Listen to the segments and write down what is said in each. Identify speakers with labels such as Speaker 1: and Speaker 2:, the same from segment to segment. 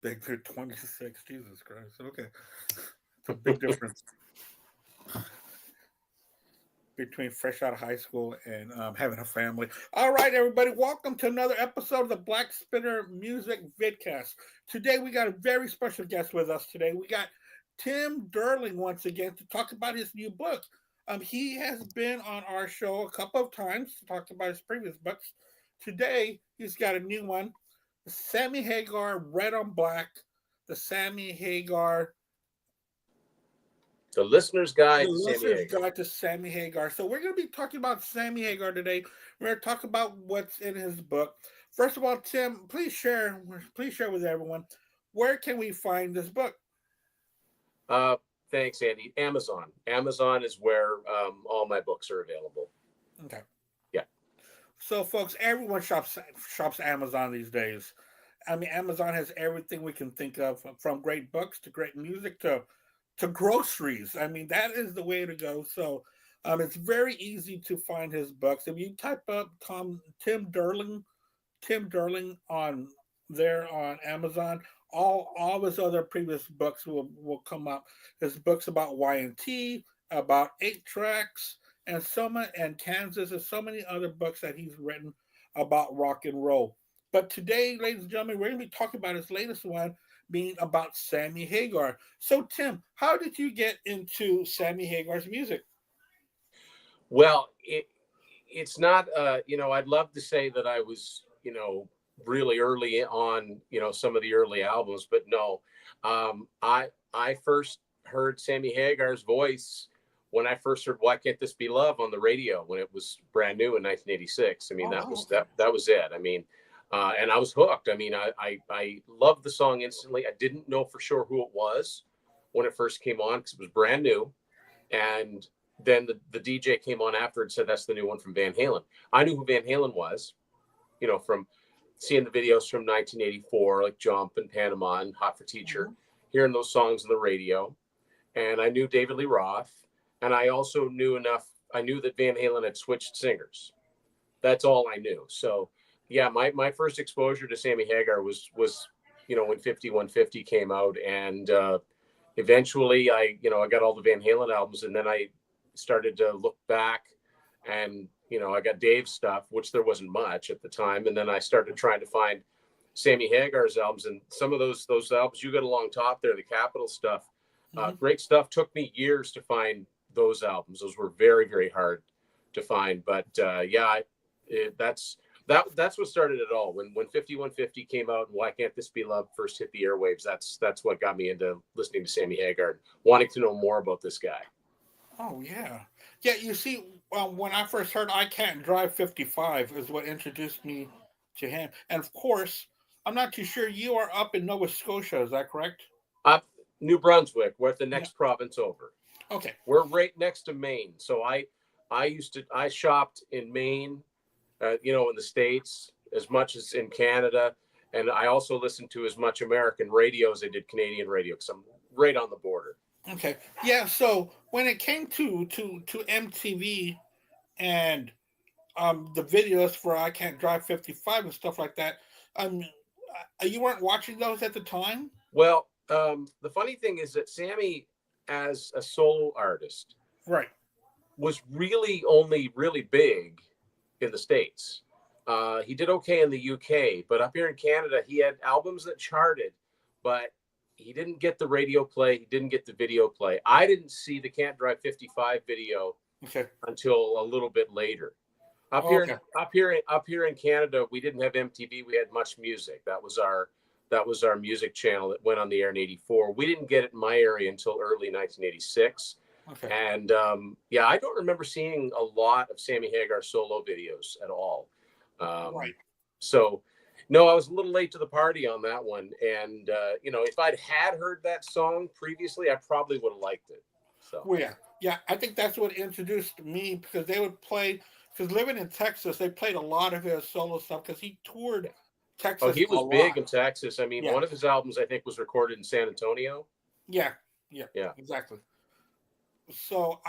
Speaker 1: They could 26. Jesus Christ. Okay. It's a big difference between fresh out of high school and having a family. All right, everybody, welcome to another episode of the Black Spinner Music Vidcast. Today, we got a very special guest with us today. We got Tim Durling once again to talk about his new book. He has been on our show a couple of times to talk about his previous books. Today, he's got a new one, Sammy Hagar, Red on Black, the Sammy Hagar
Speaker 2: The Listener's Guide
Speaker 1: the
Speaker 2: to Sammy
Speaker 1: listener's
Speaker 2: Hagar.
Speaker 1: guide to Sammy Hagar. So we're going to be talking about Sammy Hagar today. We're going to talk about what's in his book. First of all, Tim, please share with everyone, where can we find this book?
Speaker 2: Uh, Thanks, Andy. Amazon. Amazon is where all my books are available.
Speaker 1: Okay.
Speaker 2: Yeah.
Speaker 1: So, folks, everyone shops Amazon these days. I mean, Amazon has everything we can think of, from great books to great music to groceries. I mean, that is the way to go. So, it's very easy to find his books. If you type up Tim Durling on there on Amazon, all of his other previous books will come up. His books about Y&T, about 8 tracks, and Kansas, and so many other books that he's written about rock and roll. But today, ladies and gentlemen, we're going to be talking about his latest one, being about Sammy Hagar. So, Tim, how did you get into Sammy Hagar's music?
Speaker 2: Well, it's not. I'd love to say that I was, really early on, some of the early albums, but no. I first heard Sammy Hagar's voice when I first heard "Why Can't This Be Love" on the radio when it was brand new in 1986. I mean,
Speaker 1: Oh,
Speaker 2: that
Speaker 1: wow,
Speaker 2: was
Speaker 1: okay.
Speaker 2: that was it. I mean, and I was hooked. I mean, I loved the song instantly. I didn't know for sure who it was when it first came on because it was brand new, and then the DJ came on after and said that's the new one from Van Halen. I knew who Van Halen was, from seeing the videos from 1984, like Jump and Panama and Hot for Teacher,
Speaker 1: Mhm.
Speaker 2: hearing those songs on the radio. And I knew David Lee Roth. And I also knew enough. I knew that Van Halen had switched singers. That's all I knew. So, yeah, my first exposure to Sammy Hagar was when 5150 came out. And eventually I got all the Van Halen albums. And then I started to look back and I got Dave's stuff, which there wasn't much at the time, and then I started trying to find Sammy Hagar's albums, and some of those albums you got along top there, the Capitol stuff,
Speaker 1: Mhm.
Speaker 2: great stuff. Took me years to find those albums; those were very very hard to find. But that's what started it all. When 5150 came out and Why Can't This Be Love first hit the airwaves, that's what got me into listening to Sammy Hagar, wanting to know more about this guy.
Speaker 1: Oh, yeah. Yeah, you see, when I first heard I Can't Drive 55 is what introduced me to him. And of course, I'm not too sure you are up in Nova Scotia, is that correct?
Speaker 2: Up New Brunswick, we're at the
Speaker 1: Yeah.
Speaker 2: next province over.
Speaker 1: Okay.
Speaker 2: We're right next to Maine, so I shopped in Maine, in the States as much as in Canada, and I also listened to as much American radio as I did Canadian radio because I'm right on the border.
Speaker 1: Okay. Yeah, so when it came to MTV and the videos for I Can't Drive 55 and stuff like that, um you weren't watching those at the time?
Speaker 2: Well, the funny thing is that Sammy, as a solo artist,
Speaker 1: Right.
Speaker 2: was really only really big in the States. He did okay in the UK, but up here in Canada, he had albums that charted, but he didn't get the radio play. He didn't get the video play. I didn't see the Can't Drive 55 video
Speaker 1: Okay.
Speaker 2: until a little bit later. Up
Speaker 1: Oh,
Speaker 2: here,
Speaker 1: okay.
Speaker 2: up here in Canada, we didn't have MTV. We had Much Music. That was our music channel that went on the air in '84. We didn't get it in my area until early 1986.
Speaker 1: Okay.
Speaker 2: And yeah, I don't remember seeing a lot of Sammy Hagar solo videos at all. Um,
Speaker 1: Right.
Speaker 2: so, no, I was a little late to the party on that one. And, if I'd had heard that song previously, I probably would have liked it. So,
Speaker 1: Well, yeah, yeah. I think that's what introduced me because they would play. Because living in Texas, they played a lot of his solo stuff because he toured
Speaker 2: yeah. Oh,
Speaker 1: Texas
Speaker 2: he
Speaker 1: a
Speaker 2: was big
Speaker 1: lot.
Speaker 2: in Texas. I mean,
Speaker 1: Yeah,
Speaker 2: one of his albums, I think, was recorded in San Antonio.
Speaker 1: yeah, yeah.
Speaker 2: Yeah.
Speaker 1: Exactly. So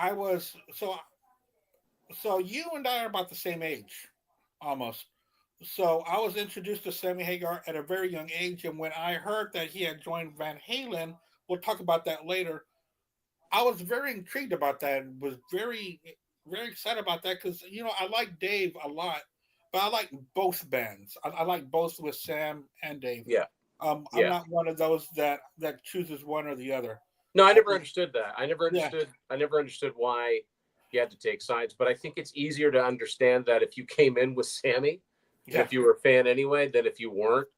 Speaker 1: you and I are about the same age, almost. So I was introduced to Sammy Hagar at a very young age, and when I heard that he had joined Van Halen, we'll talk about that later. I was very intrigued about that and was very excited about that because I like Dave a lot, but I like both bands. I like both with Sam and Dave.
Speaker 2: Yeah,
Speaker 1: I'm
Speaker 2: yeah.
Speaker 1: not one of those that chooses one or the other.
Speaker 2: No, I
Speaker 1: I
Speaker 2: never
Speaker 1: think,
Speaker 2: understood that. I never
Speaker 1: yeah,
Speaker 2: understood. I never understood why you had to take sides. But I think it's easier to understand that if you came in with Sammy, and
Speaker 1: yeah,
Speaker 2: if you were a fan anyway, than if you weren't.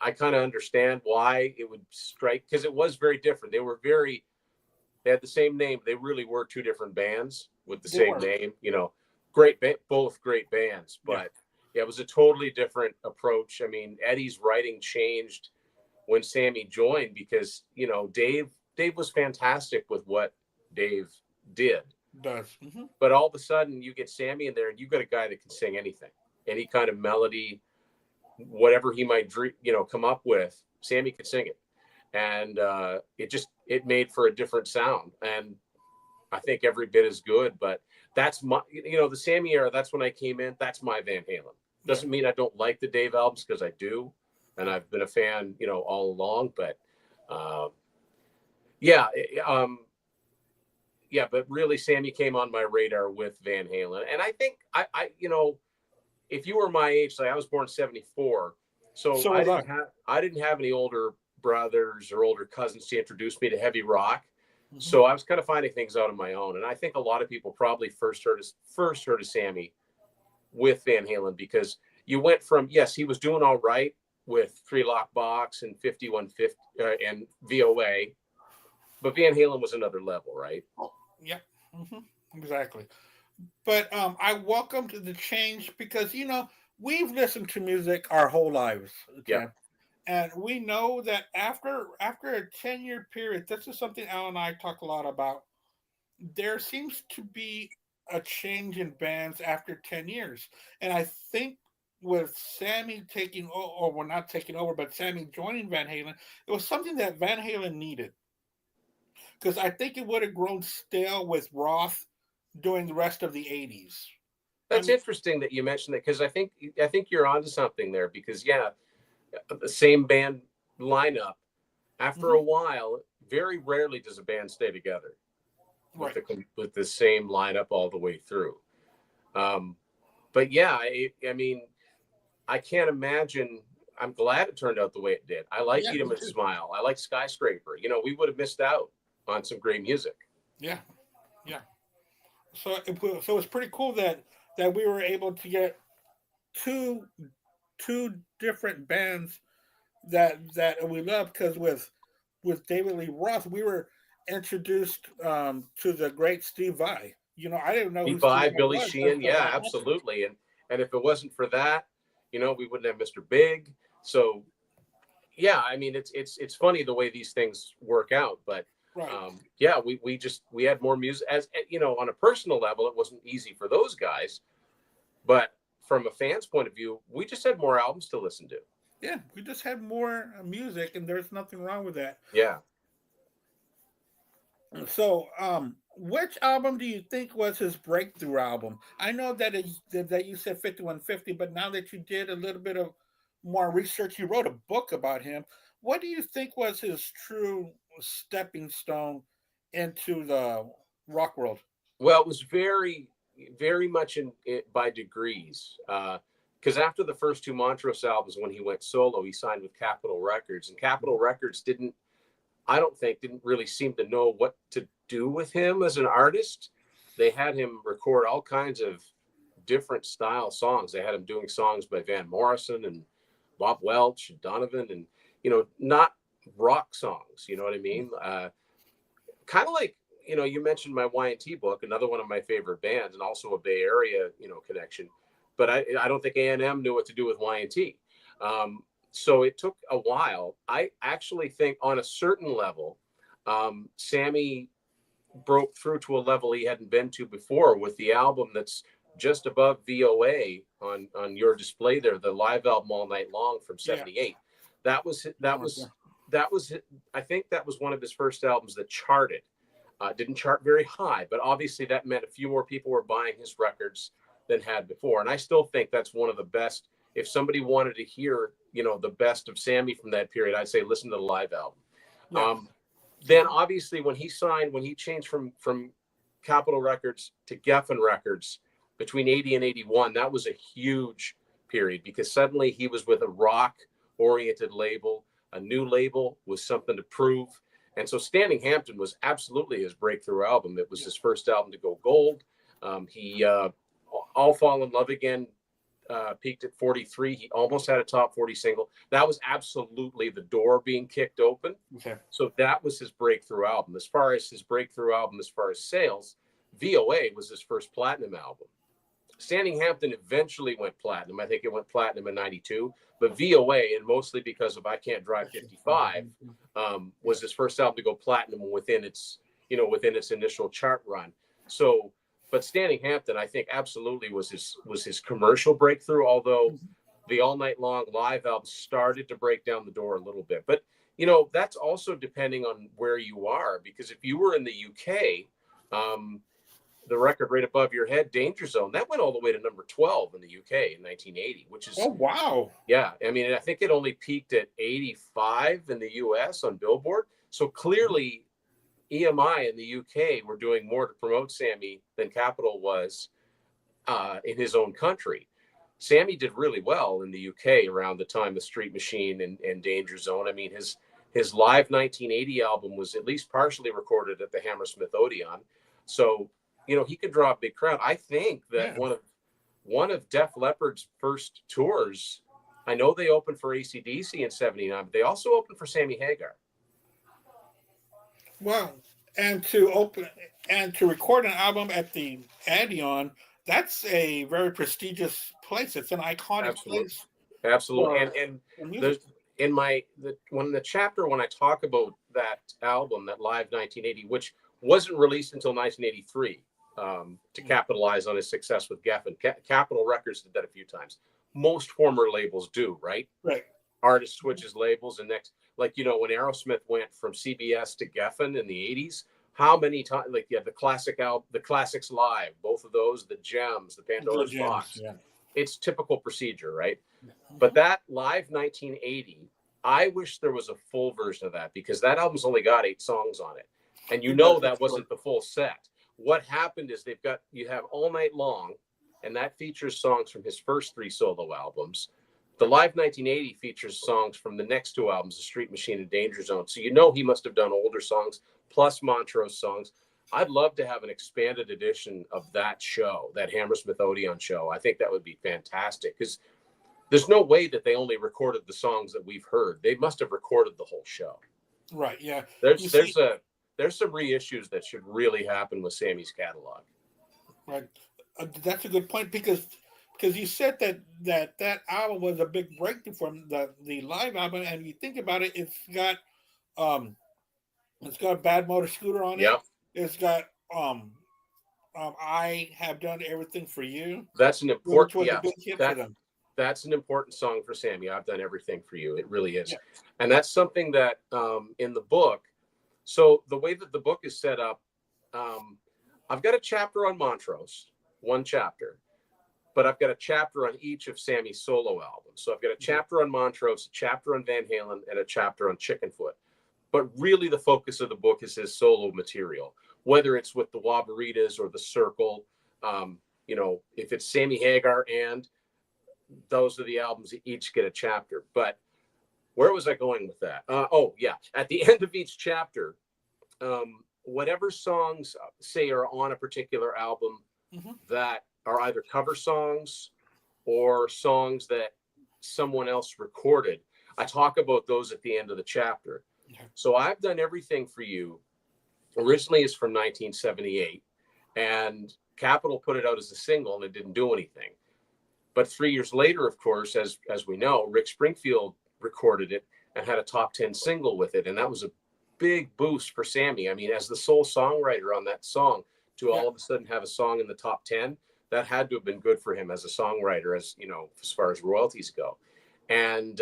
Speaker 2: I kind of understand why it would strike because it was very different. They had the same name. They really were two different bands with the
Speaker 1: they
Speaker 2: same
Speaker 1: were.
Speaker 2: name. Both great bands,
Speaker 1: Yeah,
Speaker 2: but yeah, it was a totally different approach. I mean, Eddie's writing changed when Sammy joined because Dave was fantastic with what Dave did,
Speaker 1: does. Hmm.
Speaker 2: but all of a sudden you get Sammy in there and you got a guy that can sing anything, any kind of melody, whatever he might come up with. Sammy could sing it, and it made for a different sound, and I think every bit as good. But that's the Sammy era. That's when I came in. That's my Van Halen.
Speaker 1: Yeah,
Speaker 2: Doesn't mean I don't like the Dave albums because I do, and
Speaker 1: yeah,
Speaker 2: I've been a fan, all along. But uh, yeah, yeah. But really, Sammy came on my radar with Van Halen, and I think if you were my age, like I was born '74, so
Speaker 1: so was I.
Speaker 2: I didn't have any older brothers or older cousins to introduce me to heavy rock.
Speaker 1: Hmm.
Speaker 2: So I was kind of finding things out on my own, and I think a lot of people probably first heard of Sammy with Van Halen because you went from, yes, he was doing all right with Three Lock Box and 5150 and VOA, but Van Halen was another level, right?
Speaker 1: Oh, yeah, hmm, exactly. But I welcomed the change because we've listened to music our whole lives,
Speaker 2: Yeah,
Speaker 1: Tim, and we know that after a 10-year period, this is something Al and I talk a lot about. There seems to be a change in bands after 10 years, and I think with Sammy taking or well, not taking over, but Sammy joining Van Halen, it was something that Van Halen needed because I think it would have grown stale with Roth during the rest of the '80s. I
Speaker 2: that's
Speaker 1: mean,
Speaker 2: interesting that you mentioned that because I think you're onto something there because yeah, the same band lineup after
Speaker 1: mhm,
Speaker 2: a while, very rarely does a band stay together with
Speaker 1: right.
Speaker 2: the same lineup all the way through. Um, but yeah, I mean, I can't imagine. I'm glad it turned out the way it did. I like
Speaker 1: Yeah,
Speaker 2: Eat 'Em
Speaker 1: me
Speaker 2: and
Speaker 1: too.
Speaker 2: Smile. I like Skyscraper. We would have missed out on some great music.
Speaker 1: Yeah, yeah. So it's pretty cool that we were able to get two two different bands that we love because with David Lee Roth we were introduced to the great Steve Vai. I didn't know who
Speaker 2: Beat
Speaker 1: Steve
Speaker 2: by
Speaker 1: Vai
Speaker 2: Billy
Speaker 1: was
Speaker 2: Sheehan.
Speaker 1: until
Speaker 2: Yeah,
Speaker 1: that happened.
Speaker 2: absolutely. And if it wasn't for that, we wouldn't have Mr. Big. So yeah, I mean, it's funny the way these things work out, but
Speaker 1: Right.
Speaker 2: yeah, we had more music as on a personal level. It wasn't easy for those guys, but from a fan's point of view, we just had more albums to listen to.
Speaker 1: Yeah, we just had more music, and there's nothing wrong with that.
Speaker 2: Yeah.
Speaker 1: So, which album do you think was his breakthrough album? I know that you said 5150, but now that you did a little bit of more research, you wrote a book about him. What do you think was his true stepping stone into the rock world?
Speaker 2: Well, it was very, very much in it by degrees. Because after the first two Montrose albums, when he went solo, he signed with Capitol Records, and Capitol Records I don't think, didn't really seem to know what to do with him as an artist. They had him record all kinds of different style songs. They had him doing songs by Van Morrison and Bob Welch and Donovan, and not rock songs. You know what I mean? Kind of like you mentioned my Y&T book, another one of my favorite bands, and also a Bay Area connection. But I don't think A&M knew what to do with Y&T. So it took a while. I actually think on a certain level, Sammy broke through to a level he hadn't been to before with the album that's just above VOA on your display there, the live album All Night Long from
Speaker 1: Yeah,
Speaker 2: '78. That was
Speaker 1: that
Speaker 2: that
Speaker 1: one,
Speaker 2: was
Speaker 1: yeah.
Speaker 2: that was I think that was one of his first albums that charted. Didn't chart very high, but obviously that meant a few more people were buying his records than had before. And I still think that's one of the best, if somebody wanted to hear, the best of Sammy from that period, I'd say listen to the live album.
Speaker 1: Yeah.
Speaker 2: Then obviously when he changed from Capitol Records to Geffen Records between 80 and 81, that was a huge period because suddenly he was with a rock oriented label. A new label was something to prove. And so Standing Hampton was absolutely his breakthrough album. It was his first album to go gold. He All Fall in Love Again peaked at 43. He almost had a top 40 single. That was absolutely the door being kicked open.
Speaker 1: Okay.
Speaker 2: So that was his breakthrough album. As far as sales, VOA was his first platinum album. Standing Hampton eventually went platinum. I think it went platinum in 92, but VOA, and mostly because of I Can't Drive 55, was his first album to go platinum within its initial chart run. So, but Standing Hampton, I think absolutely was his commercial breakthrough, although the All Night Long live album started to break down the door a little bit. But, that's also depending on where you are, because if you were in the UK, the record right above your head, Danger Zone, that went all the way to number 12 in the UK in 1980, which is...
Speaker 1: Oh, wow.
Speaker 2: Yeah. I mean, I think it only peaked at 85 in the US on Billboard. So clearly EMI in the UK were doing more to promote Sammy than Capitol was in his own country. Sammy did really well in the UK around the time of Street Machine and Danger Zone. I mean, his live 1980 album was at least partially recorded at the Hammersmith Odeon. So, he could draw a big crowd. I think that one of Def Leppard's first tours, I know they opened for AC/DC in 79, but they also opened for Sammy Hagar.
Speaker 1: Well, and to record an album at the Odeon, that's a very prestigious place. It's an iconic place.
Speaker 2: Absolutely. And there's when I talk about that album, that live 1980, which wasn't released until 1983, to capitalize on his success with Geffen. Capitol Records did that a few times. Most former labels do, right?
Speaker 1: Right.
Speaker 2: Artist switches labels, and next, when Aerosmith went from CBS to Geffen in the 80s, how many times, the classic album, the Classics Live, both of those, the Gems, the Pandora's Box. Yeah. It's typical procedure, right? Mm-hmm. But that live 1980, I wish there was a full version of that, because that album's only got 8 songs on it. And that wasn't the full set. What happened is you have All Night Long, and that features songs from his first 3 solo albums. The live 1980 features songs from the next 2 albums, The Street Machine and Danger Zone. So he must have done older songs plus Montrose songs. I'd love to have an expanded edition of that show, that Hammersmith Odeon show. I think that would be fantastic, because there's no way that they only recorded the songs that we've heard. They must have recorded the whole show. Right. Yeah. There's some reissues that should really happen with Sammy's catalog.
Speaker 1: Right. That's a good point, because you said that album was a big breakthrough from the live album, and you think about it, it's got Bad Motor Scooter on it. It's got I Have Done Everything for You.
Speaker 2: That's an important That's an important song for Sammy. I've Done Everything for You. It really is. Yeah. And that's something that in the book. So the way that the book is set up, I've got a chapter on Montrose, 1 chapter, but I've got a chapter on each of Sammy's solo albums. So I've got a chapter on Montrose, a chapter on Van Halen, and a chapter on Chickenfoot. But really the focus of the book is his solo material, whether it's with the Wabaritas or the Circle. If it's Sammy Hagar, and those are the albums that each get a chapter. But where was I going with that? At the end of each chapter, whatever songs say are on a particular album that are either cover songs or songs that someone else recorded, I talk about those at the end of the chapter. So I've Done Everything for You originally is from 1978, and Capitol put it out as a single and it didn't do anything. But 3 years later, of course, as we know, Rick Springfield recorded it and had a top 10 single with it. And that was a big boost for Sammy. I mean, as the sole songwriter on that song, to all of a sudden have a song in the top 10, that had to have been good for him as a songwriter, as far as royalties go. And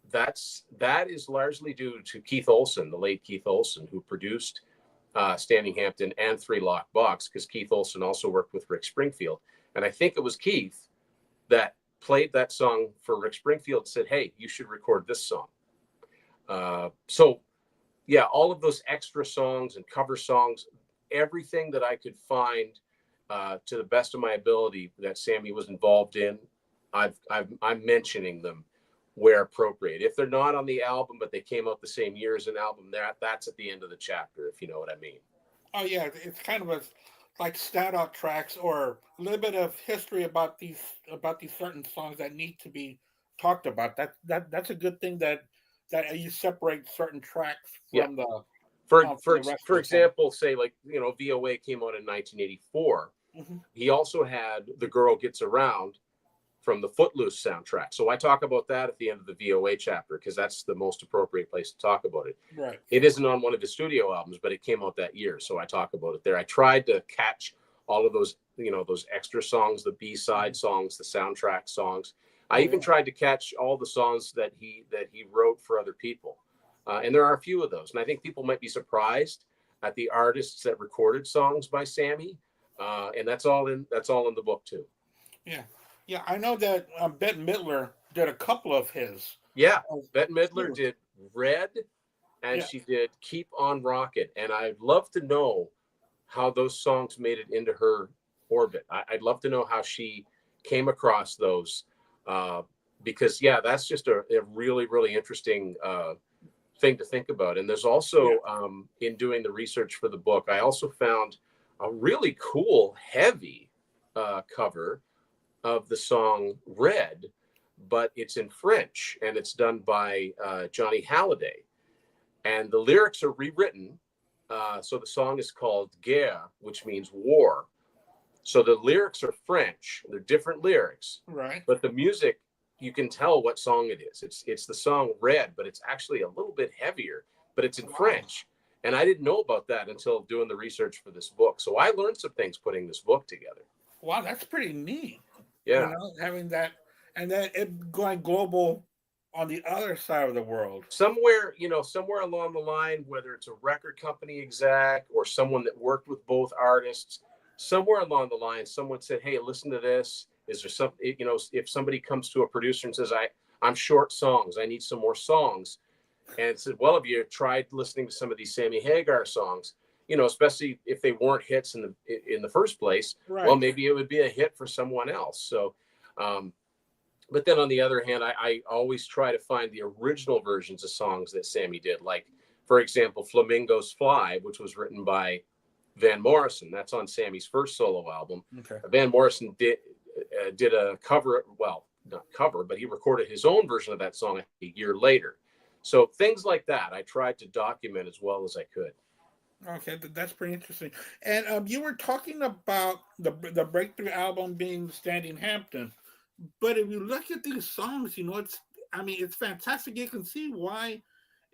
Speaker 2: that is largely due to Keith Olsen, the late Keith Olsen, who produced Standing Hampton and 3 Lock Box, because Keith Olsen also worked with Rick Springfield. And I think it was Keith that played that song for Rick Springfield, said, hey, you should record this song. So yeah, all of those extra songs and cover songs, everything that I could find to the best of my ability that Sammy was involved in, I'm mentioning them where appropriate. If they're not on the album, but they came out the same year as an album, that's at the end of the chapter, if you know what I mean.
Speaker 1: Oh yeah, it's kind of a like standout tracks or a little bit of history about these certain songs that need to be talked about. That's a good thing that you separate certain tracks
Speaker 2: Yeah.
Speaker 1: from the rest
Speaker 2: For
Speaker 1: of the song.
Speaker 2: example, say like, VOA came out in 1984.
Speaker 1: Hmm.
Speaker 2: He also had The Girl Gets Around from the Footloose soundtrack. So I talk about that at the end of the VOA chapter because that's the most appropriate place to talk about it.
Speaker 1: Right.
Speaker 2: It isn't on one of his studio albums, but it came out that year. So I talk about it there. I tried to catch all of those, those extra songs, the B-side songs, the soundtrack songs. I
Speaker 1: Oh
Speaker 2: even
Speaker 1: yeah.
Speaker 2: tried to catch all the songs that he wrote for other people. And there are a few of those. And I think people might be surprised at the artists that recorded songs by Sammy. And that's all in the book too.
Speaker 1: Yeah. Yeah, I know that Bette Midler did a couple of his.
Speaker 2: Yeah,
Speaker 1: Uh,
Speaker 2: Bette Midler
Speaker 1: too.
Speaker 2: did Red, and
Speaker 1: Yeah.
Speaker 2: she did Keep on Rockin'. And I'd love to know how those songs made it into her orbit. I'd love to know how she came across those, because yeah, that's just a really really interesting thing to think about. And there's
Speaker 1: Yeah.
Speaker 2: also in doing the research for the book, I also found a really cool heavy cover of the song Red, but it's in French and it's done by Johnny Halliday. And the lyrics are rewritten. So the song is called Guerre, which means war. So the lyrics are French. They're different lyrics,
Speaker 1: Right.
Speaker 2: but the music, you can tell what song it is. It's the song Red, but it's actually a little bit heavier, but it's in
Speaker 1: Wow.
Speaker 2: French. And I didn't know about that until doing the research for this book. So I learned some things putting this book together.
Speaker 1: Wow, that's pretty neat.
Speaker 2: Yeah.
Speaker 1: Having that and then it going global on the other side of the world.
Speaker 2: Somewhere along the line, whether it's a record company exec or someone that worked with both artists, somewhere along the line, someone said, hey, listen to this. Is there something, if somebody comes to a producer and says, I'm short songs, I need some more songs. And said, well, have you tried listening to some of these Sammy Hagar songs? Especially if they weren't hits in the first place. Well,
Speaker 1: Right.
Speaker 2: maybe it would be a hit for someone else. So, but then on the other hand, I always try to find the original versions of songs that Sammy did. Like, for example, Flamingos Fly, which was written by Van Morrison. That's on Sammy's first solo album.
Speaker 1: Okay.
Speaker 2: Van Morrison did a cover, well, not cover, but he recorded his own version of that song a year later. So things like that, I tried to document as well as I could.
Speaker 1: Okay, that's pretty interesting. And you were talking about the breakthrough album being Standing Hampton, but if you look at these songs, it's fantastic. You can see why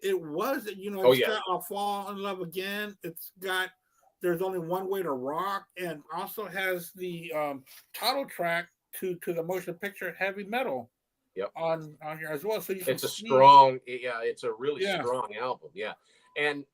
Speaker 1: it was.
Speaker 2: Oh
Speaker 1: It's
Speaker 2: yeah,
Speaker 1: got "I'll Fall in Love Again." It's got "There's Only One Way to Rock," and also has the title track to the motion picture "Heavy Metal"
Speaker 2: yep.
Speaker 1: on here as well. So you can see,
Speaker 2: It's a really
Speaker 1: yeah,
Speaker 2: strong album. Yeah, and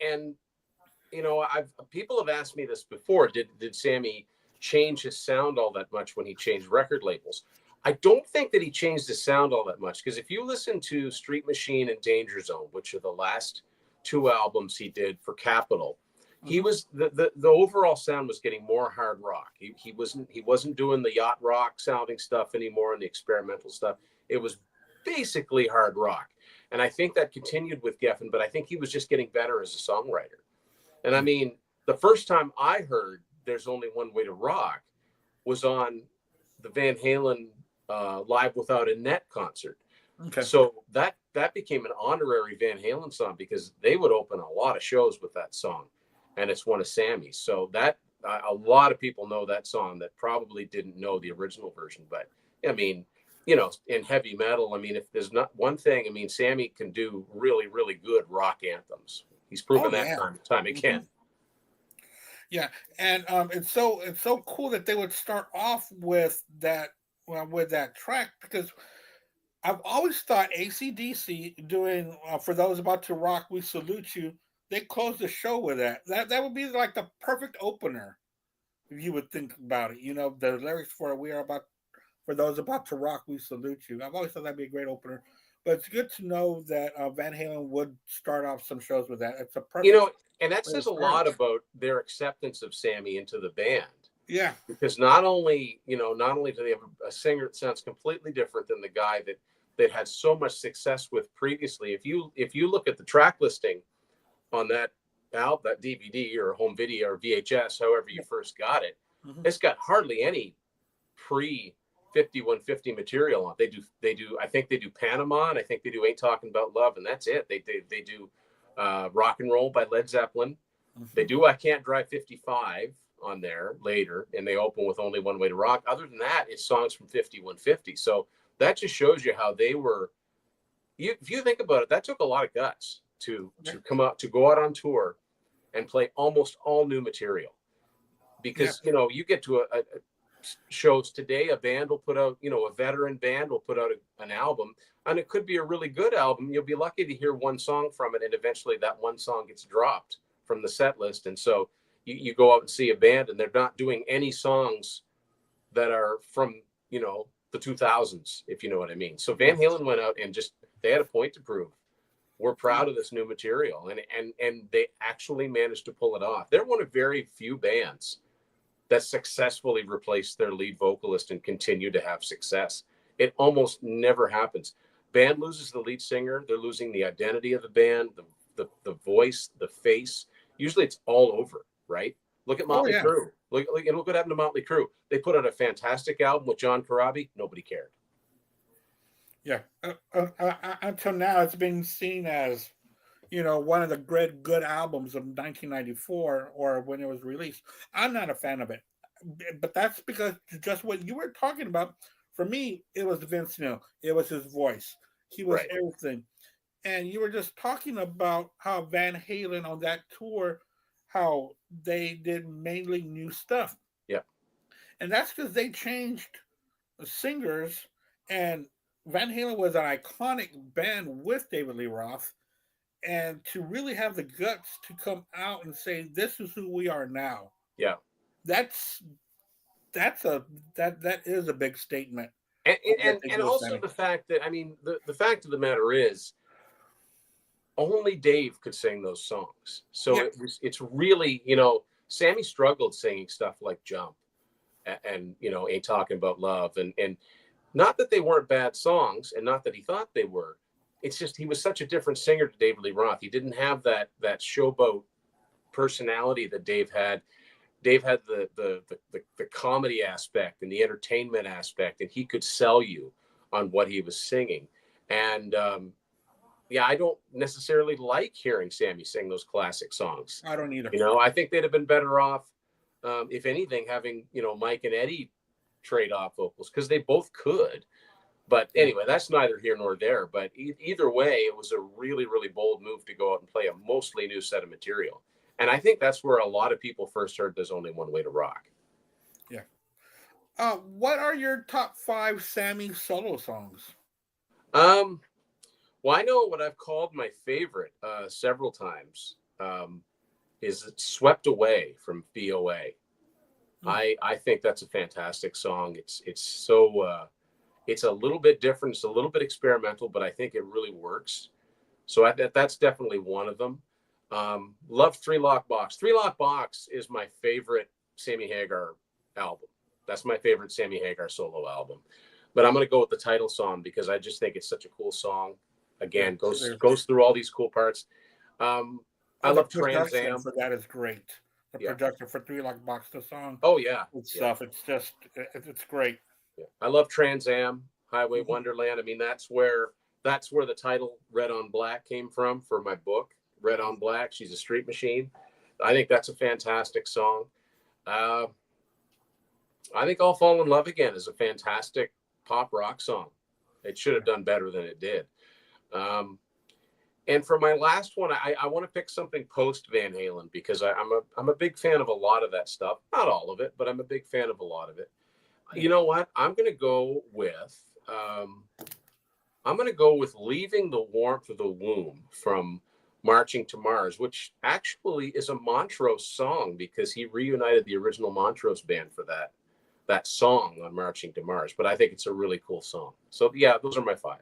Speaker 2: I've people have asked me this before. Did Sammy change his sound all that much when he changed record labels? I don't think that he changed his sound all that much because if you listen to Street Machine and Danger Zone, which are the last two albums he did for Capitol, he
Speaker 1: hmm
Speaker 2: was the overall sound was getting more hard rock. He wasn't doing the yacht rock sounding stuff anymore and the experimental stuff. It was basically hard rock. And I think that continued with Geffen, but I think he was just getting better as a songwriter. And I mean, the first time I heard "There's Only One Way to Rock" was on the Van Halen Live Without a Net concert.
Speaker 1: okay,
Speaker 2: So that became an honorary Van Halen song because they would open a lot of shows with that song, and it's one of Sammy's. So that a lot of people know that song that probably didn't know the original version. But I mean, in heavy metal, I mean, if there's not one thing, I mean, Sammy can do really, really good rock anthems. He's
Speaker 1: oh
Speaker 2: proven that
Speaker 1: yeah.
Speaker 2: time and time
Speaker 1: hmm
Speaker 2: again.
Speaker 1: Yeah, and it's so cool that they would start off with that, well, with that track, because I've always thought AC/DC doing "For Those About to Rock We Salute You." They close the show with that. That would be like the perfect opener if you would think about it. The lyrics for For those about to rock, we salute you. I've always thought that'd be a great opener. But it's good to know that Van Halen would start off some shows with that. It's a
Speaker 2: You
Speaker 1: perfect
Speaker 2: know, and that
Speaker 1: way to
Speaker 2: says a
Speaker 1: start.
Speaker 2: lot about their acceptance of Sammy into the band.
Speaker 1: Yeah.
Speaker 2: Because not only do they have a singer that sounds completely different than the guy that had so much success with previously. If you look at the track listing on that album, that DVD or home video or VHS, however you first got it,
Speaker 1: Hmm.
Speaker 2: it's got hardly any pre 5150 material on. They do. I think they do Panama, and I think they do Ain't Talking About Love, and that's it. They do Rock and Roll by Led Zeppelin. They
Speaker 1: Hmm.
Speaker 2: do I Can't Drive 55 on there later, and they open with Only One Way to Rock. Other than that, it's songs from 5150. So that just shows you how they were. If you think about it, that took a lot of guts to
Speaker 1: Yeah.
Speaker 2: go out on tour and play almost all new material.
Speaker 1: Yeah.
Speaker 2: Because you get to a shows today, a band will put out, a veteran band will put out an album, and it could be a really good album. You'll be lucky to hear one song from it, and eventually that one song gets dropped from the set list. And so you go out and see a band, and they're not doing any songs that are from the 2000s, if you know what I mean. So
Speaker 1: Yeah.
Speaker 2: Van Halen went out and just they had a point to prove. We're
Speaker 1: Yeah.
Speaker 2: proud of this new material, and they actually managed to pull it off. They're one of very few bands that successfully replaced their lead vocalist and continue to have success. It almost never happens. Band loses the lead singer, they're losing the identity of the band, the voice, the face. Usually it's all over, right? Look at
Speaker 1: Oh
Speaker 2: Motley
Speaker 1: yeah.
Speaker 2: Crue. Look what happened to Motley Crue. They put out a fantastic album with John Corabi. Nobody cared.
Speaker 1: Yeah. Until now, it's been seen as one of the great good albums of 1994 or when it was released. I'm not a fan of it, but that's because just what you were talking about. For me, it was Vince Neil. It was his voice. He was
Speaker 2: Right.
Speaker 1: everything. And you were just talking about how Van Halen on that tour, how they did mainly new stuff,
Speaker 2: Yeah.
Speaker 1: and that's because they changed singers. And Van Halen was an iconic band with David Lee Roth, and to really have the guts to come out and say this is who we are now,
Speaker 2: Yeah.
Speaker 1: that's that's a that is a big statement
Speaker 2: And
Speaker 1: of what
Speaker 2: and,
Speaker 1: they
Speaker 2: and
Speaker 1: do with
Speaker 2: also
Speaker 1: Sammy.
Speaker 2: the fact that the fact of the matter is only Dave could sing those songs. So
Speaker 1: Yeah.
Speaker 2: it's really, Sammy struggled singing stuff like Jump and Ain't Talking About Love, and not that they weren't bad songs, and not that he thought they were. It's just he was such a different singer to David Lee Roth. He didn't have that showboat personality that Dave had. Dave had the comedy aspect and the entertainment aspect, and he could sell you on what he was singing. And yeah, I don't necessarily like hearing Sammy sing those classic songs.
Speaker 1: I don't either.
Speaker 2: I think they'd have been better off, if anything, having Mike and Eddie trade off vocals because they both could. But
Speaker 1: Yeah.
Speaker 2: anyway, that's neither here nor there. But either way, it was a really, really bold move to go out and play a mostly new set of material. And I think that's where a lot of people first heard There's Only One Way to Rock.
Speaker 1: Yeah. What are your top 5 Sammy solo songs?
Speaker 2: Um, well, I know what I've called my favorite several times is Swept Away from VOA.
Speaker 1: Hmm.
Speaker 2: I think that's a fantastic song. It's so it's a little bit different. It's a little bit experimental, but I think it really works. So that's definitely one of them. Love Three Lock Box. Three Lock Box is my favorite Sammy Hagar album. That's my favorite Sammy Hagar solo album. But I'm going to go with the title song because I just think it's such a cool song.
Speaker 1: Yeah.
Speaker 2: Again, goes through all these cool parts. I
Speaker 1: And the
Speaker 2: love Trans
Speaker 1: production
Speaker 2: Am.
Speaker 1: for that is great. The
Speaker 2: Yeah.
Speaker 1: production for Three Lock Box, the song
Speaker 2: Oh yeah. Yeah.
Speaker 1: itself, it's just it's great.
Speaker 2: Yeah. I love Trans Am, Highway
Speaker 1: Mhm.
Speaker 2: Wonderland. I mean, that's where the title Red on Black came from for my book, Red on Black. She's a street machine. I think that's a fantastic song. Uh, I think I'll Fall in Love Again is a fantastic pop rock song. It should have done better than it did. Um, and for my last one, I want to pick something post Van Halen because I'm a big fan of a lot of that stuff. Not all of it, but I'm a big fan of a lot of it.
Speaker 1: Yeah.
Speaker 2: You know what? I'm going to go with Leaving the Warmth of the Womb from Marching to Mars, which actually is a Montrose song because he reunited the original Montrose band for that that song on Marching to Mars, but I think it's a really cool song. So yeah, those are my 5.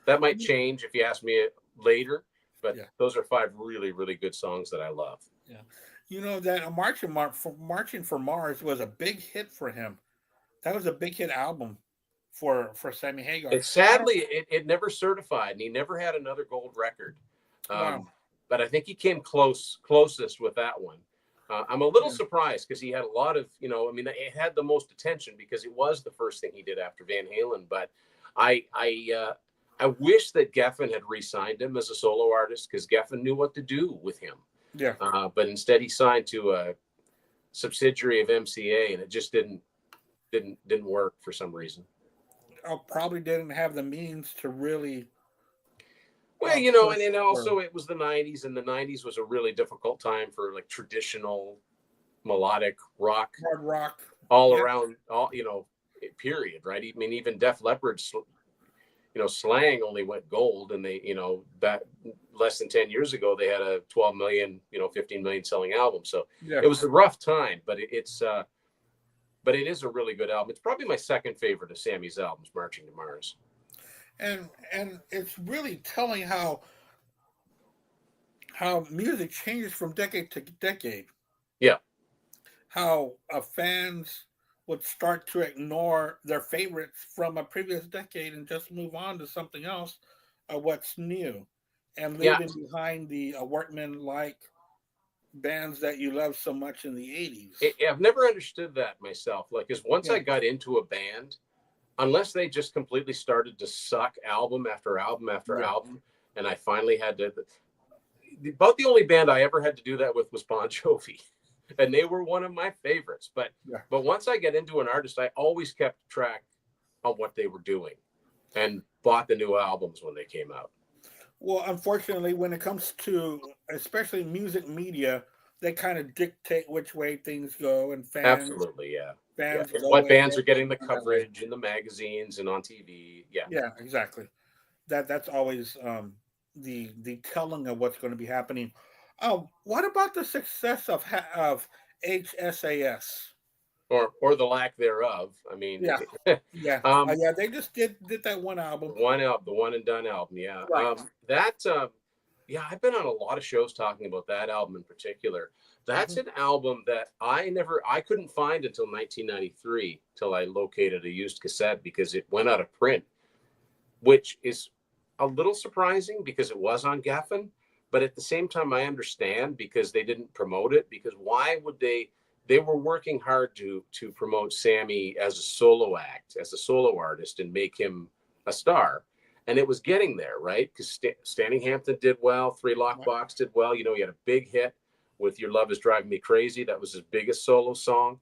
Speaker 2: That might change if you ask me later, but
Speaker 1: Yeah.
Speaker 2: those are 5 really, really good songs that I love.
Speaker 1: Yeah. You know that Marching for Mars was a big hit for him. That was a big hit album for Sammy Hagar.
Speaker 2: And sadly, it never certified, and he never had another gold record.
Speaker 1: Wow.
Speaker 2: But I think he came closest with that one. I'm a little
Speaker 1: Yeah.
Speaker 2: surprised because he had a lot of, I mean, it had the most attention because it was the first thing he did after Van Halen. But I wish that Geffen had re-signed him as a solo artist because Geffen knew what to do with him.
Speaker 1: Yeah.
Speaker 2: But instead, he signed to a subsidiary of MCA, and it just didn't work for some reason.
Speaker 1: Probably didn't have the means to really
Speaker 2: Well,
Speaker 1: push
Speaker 2: and then
Speaker 1: for
Speaker 2: also it was the 90s, and the 90s was a really difficult time for like traditional melodic rock
Speaker 1: hard rock.
Speaker 2: all
Speaker 1: Yeah.
Speaker 2: around, period, right? I mean, even Def Leppard's, Slang only went gold, and they, that less than 10 years ago, they had a 12 million, 15 million selling album. So
Speaker 1: Yeah.
Speaker 2: it was a rough time, but but it is a really good album. It's probably my second favorite of Sammy's albums, Marching to Mars.
Speaker 1: And it's really telling how music changes from decade to decade.
Speaker 2: Yeah.
Speaker 1: How fans would start to ignore their favorites from a previous decade and just move on to something else, what's new, and
Speaker 2: Yeah.
Speaker 1: leaving behind the workman like bands that you loved so much in the 80s.
Speaker 2: I've never understood that myself. Like, because once
Speaker 1: Yeah.
Speaker 2: I got into a band, unless they just completely started to suck album after album after
Speaker 1: Yeah.
Speaker 2: album, and I finally had to. About the only band I ever had to do that with was Bon Jovi, and they were one of my favorites. But
Speaker 1: Yeah.
Speaker 2: once I get into an artist, I always kept track of what they were doing, and bought the new albums when they came out.
Speaker 1: Well, unfortunately, when it comes to especially music media, they kind of dictate which way things go, and
Speaker 2: Absolutely, yeah.
Speaker 1: fans
Speaker 2: And
Speaker 1: go
Speaker 2: what
Speaker 1: in
Speaker 2: bands are getting the
Speaker 1: that way.
Speaker 2: coverage in the magazines and on TV? Yeah.
Speaker 1: Yeah, exactly. That's always the telling of what's going to be happening. What about the success of HSAS?
Speaker 2: Or the lack thereof. I mean,
Speaker 1: Yeah, yeah,
Speaker 2: um,
Speaker 1: yeah. They just did that one album,
Speaker 2: the one and done album. Yeah.
Speaker 1: right?
Speaker 2: Yeah, I've been on a lot of shows talking about that album in particular. That's
Speaker 1: Hmm.
Speaker 2: an album that I couldn't find until 1993 till I located a used cassette because it went out of print, which is a little surprising because it was on Geffen, but at the same time I understand because they didn't promote it, because why would they were working hard to promote Sammy as a solo act, as a solo artist, and make him a star. And it was getting there, right? Because Standing Hampton did well, Three Lock
Speaker 1: Right.
Speaker 2: Box did well. He had a big hit with Your Love Is Driving Me Crazy. That was his biggest solo song.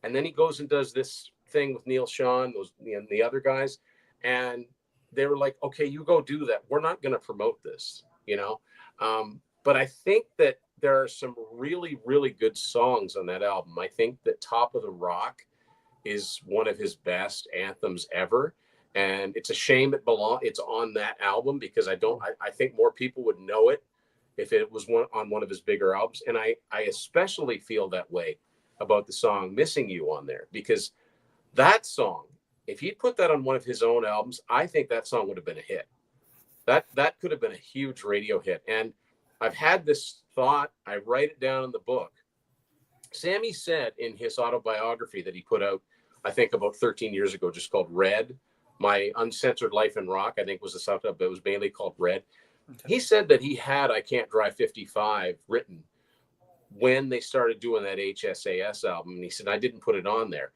Speaker 2: And then he goes and does this thing with Neil Sean, the other guys, and they were like, "Okay, you go do that. We're not going to promote this." But I think that there are some really, really good songs on that album. I think that Top of the Rock is one of his best anthems ever, and it's a shame it's on that album because I think more people would know it if it was on one of his bigger albums. And I especially feel that way about the song Missing You on there, because that song, if he'd put that on one of his own albums, I think that song would have been a hit. That could have been a huge radio hit. And I've had this thought, I write it down in the book. Sammy said in his autobiography that he put out, I think about 13 years ago, just called Red, My Uncensored Life in Rock, I think was the subtitle, but it was mainly called Red.
Speaker 1: Okay.
Speaker 2: He said that he had I Can't Drive 55 written when they started doing that HSAS album. And he said, I didn't put it on there.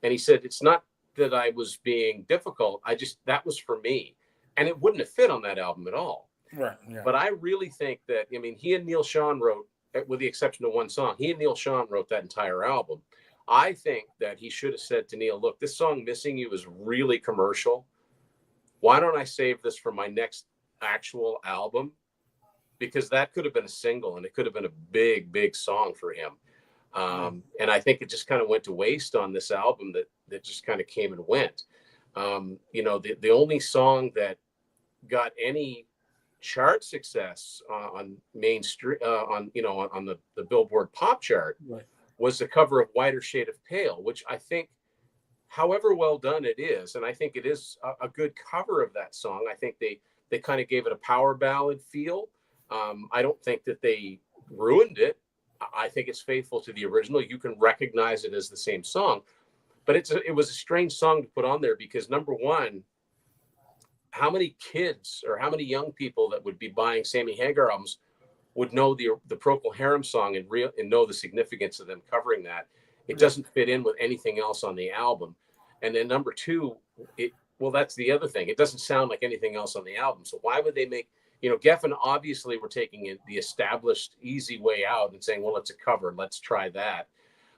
Speaker 2: And he said, it's not that I was being difficult. That was for me. And it wouldn't have fit on that album at all.
Speaker 1: Right. Yeah.
Speaker 2: But I really think that, I mean, he and Neil Sean wrote, with the exception of one song, he and Neil Sean wrote that entire album. I think that he should have said to Neil, look, this song Missing You is really commercial. Why don't I save this for my next actual album? Because that could have been a single and it could have been a big, big song for him. And I think it just kind of went to waste on this album that just kind of came and went. The only song that got any chart success on mainstream on the Billboard pop chart
Speaker 1: Right.
Speaker 2: was the cover of Whiter Shade of Pale, which I think however well done it is, and I think it is a good cover of that song. I think they kind of gave it a power ballad feel. I don't think that they ruined it. I think it's faithful to the original. You can recognize it as the same song, but it was a strange song to put on there because, number one, how many kids or how many young people that would be buying Sammy Hagar albums would know the Procol Harum song and know the significance of them covering that? It doesn't fit in with anything else on the album. And then number two, that's the other thing. It doesn't sound like anything else on the album. So why would they make, Geffen obviously were taking it the established easy way out and saying, well, it's a cover. Let's try that.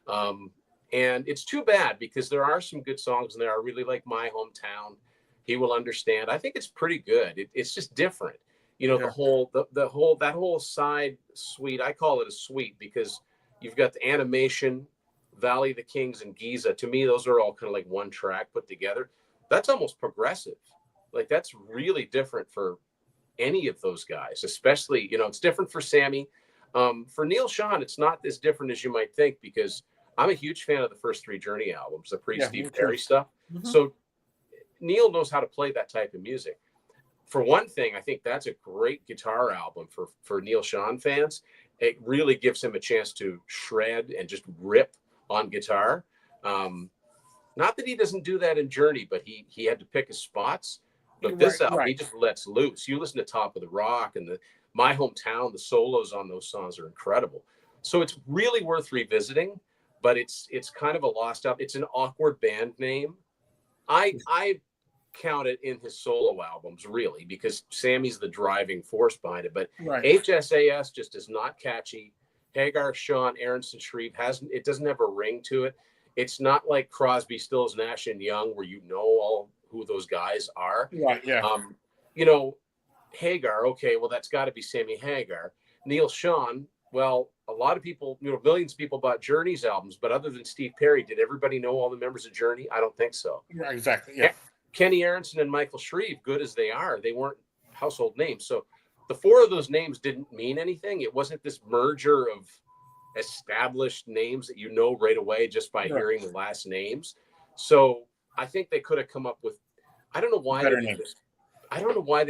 Speaker 2: And it's too bad because there are some good songs in there. I really like My Hometown. He Will Understand. I think it's pretty good. It's just different. The whole side suite. I call it a suite because you've got the animation, Valley of the Kings, and Giza. To me, those are all kind of like one track put together. That's almost progressive. Like that's really different for any of those guys, especially, it's different for Sammy. For Neil Schon, it's not as different as you might think because I'm a huge fan of the first three Journey albums, the pre-Steve Perry stuff. Mm-hmm. So Neil knows how to play that type of music. For one thing, I think that's a great guitar album for Neil Schon fans. It really gives him a chance to shred and just rip on guitar. Not that he doesn't do that in Journey, but he had to pick his spots. But this album, he just lets loose. You listen to Top of the Rock and My Hometown, the solos on those songs are incredible. So it's really worth revisiting, but it's kind of a lost album. It's an awkward band name. I count it in his solo albums, really, because Sammy's the driving force behind it. But HSAS just is not catchy. Hagar, Schon, Aronson, Shreve it doesn't have a ring to it. It's not like Crosby, Stills, Nash and Young, where all who those guys are.
Speaker 1: Right. Yeah.
Speaker 2: Hagar. Okay, well that's got to be Sammy Hagar. Neil Schon. Well, a lot of people, millions of people bought Journey's albums, but other than Steve Perry, did everybody know all the members of Journey? I don't think so.
Speaker 1: Yeah, exactly. Yeah.
Speaker 2: Kenny Aronson and Michael Shreve, good as they are, they weren't household names. So the four of those names didn't mean anything. It wasn't this merger of established names that right away just by hearing the last names. So I think they could have come up with, I don't know why they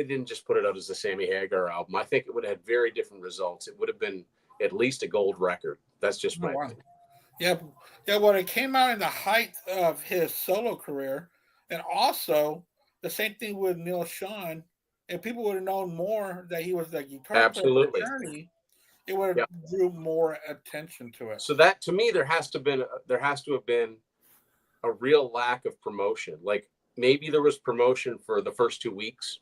Speaker 2: didn't just put it out as the Sammy Hagar album. I think it would have had very different results. It would have been at least a gold record. That's just my opinion.
Speaker 1: Yeah. Well, it came out in the height of his solo career, and also the same thing with Neil Schon. If people would have known more that he was the guitar player for Journey, it would have drew more attention to it.
Speaker 2: So that, to me, there has to have been a real lack of promotion. Like maybe there was promotion for the first 2 weeks,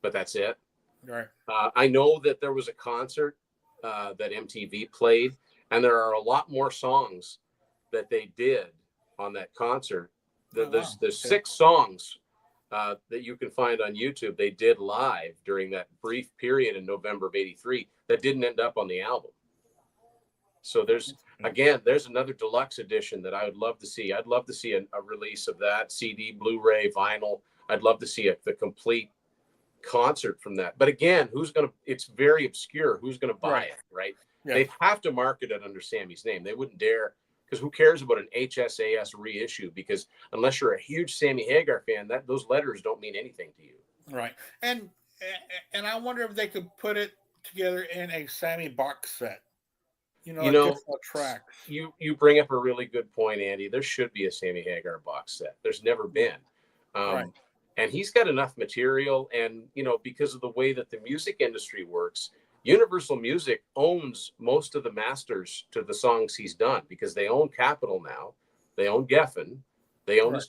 Speaker 2: but that's it.
Speaker 1: Right.
Speaker 2: I know that there was a concert that MTV played, and there are a lot more songs that they did on that concert. There's 6 songs that you can find on YouTube they did live during that brief period in November of '83 that didn't end up on the album. So there's another deluxe edition that I would love to see. I'd love to see a release of that CD, Blu-ray, vinyl. I'd love to see the complete concert from that. But again, it's very obscure. Who's going to buy it, right? Yeah. They'd have to market it under Sammy's name. They wouldn't dare, because who cares about an HSAS reissue? Because unless you're a huge Sammy Hagar fan, those letters don't mean anything to you.
Speaker 1: Right. And I wonder if they could put it together in a Sammy box set. Tracks.
Speaker 2: You bring up a really good point, Andy. There should be a Sammy Hagar box set. There's never been. And he's got enough material, and because of the way that the music industry works, Universal Music owns most of the masters to the songs he's done because they own Capitol now. They own Geffen. They own his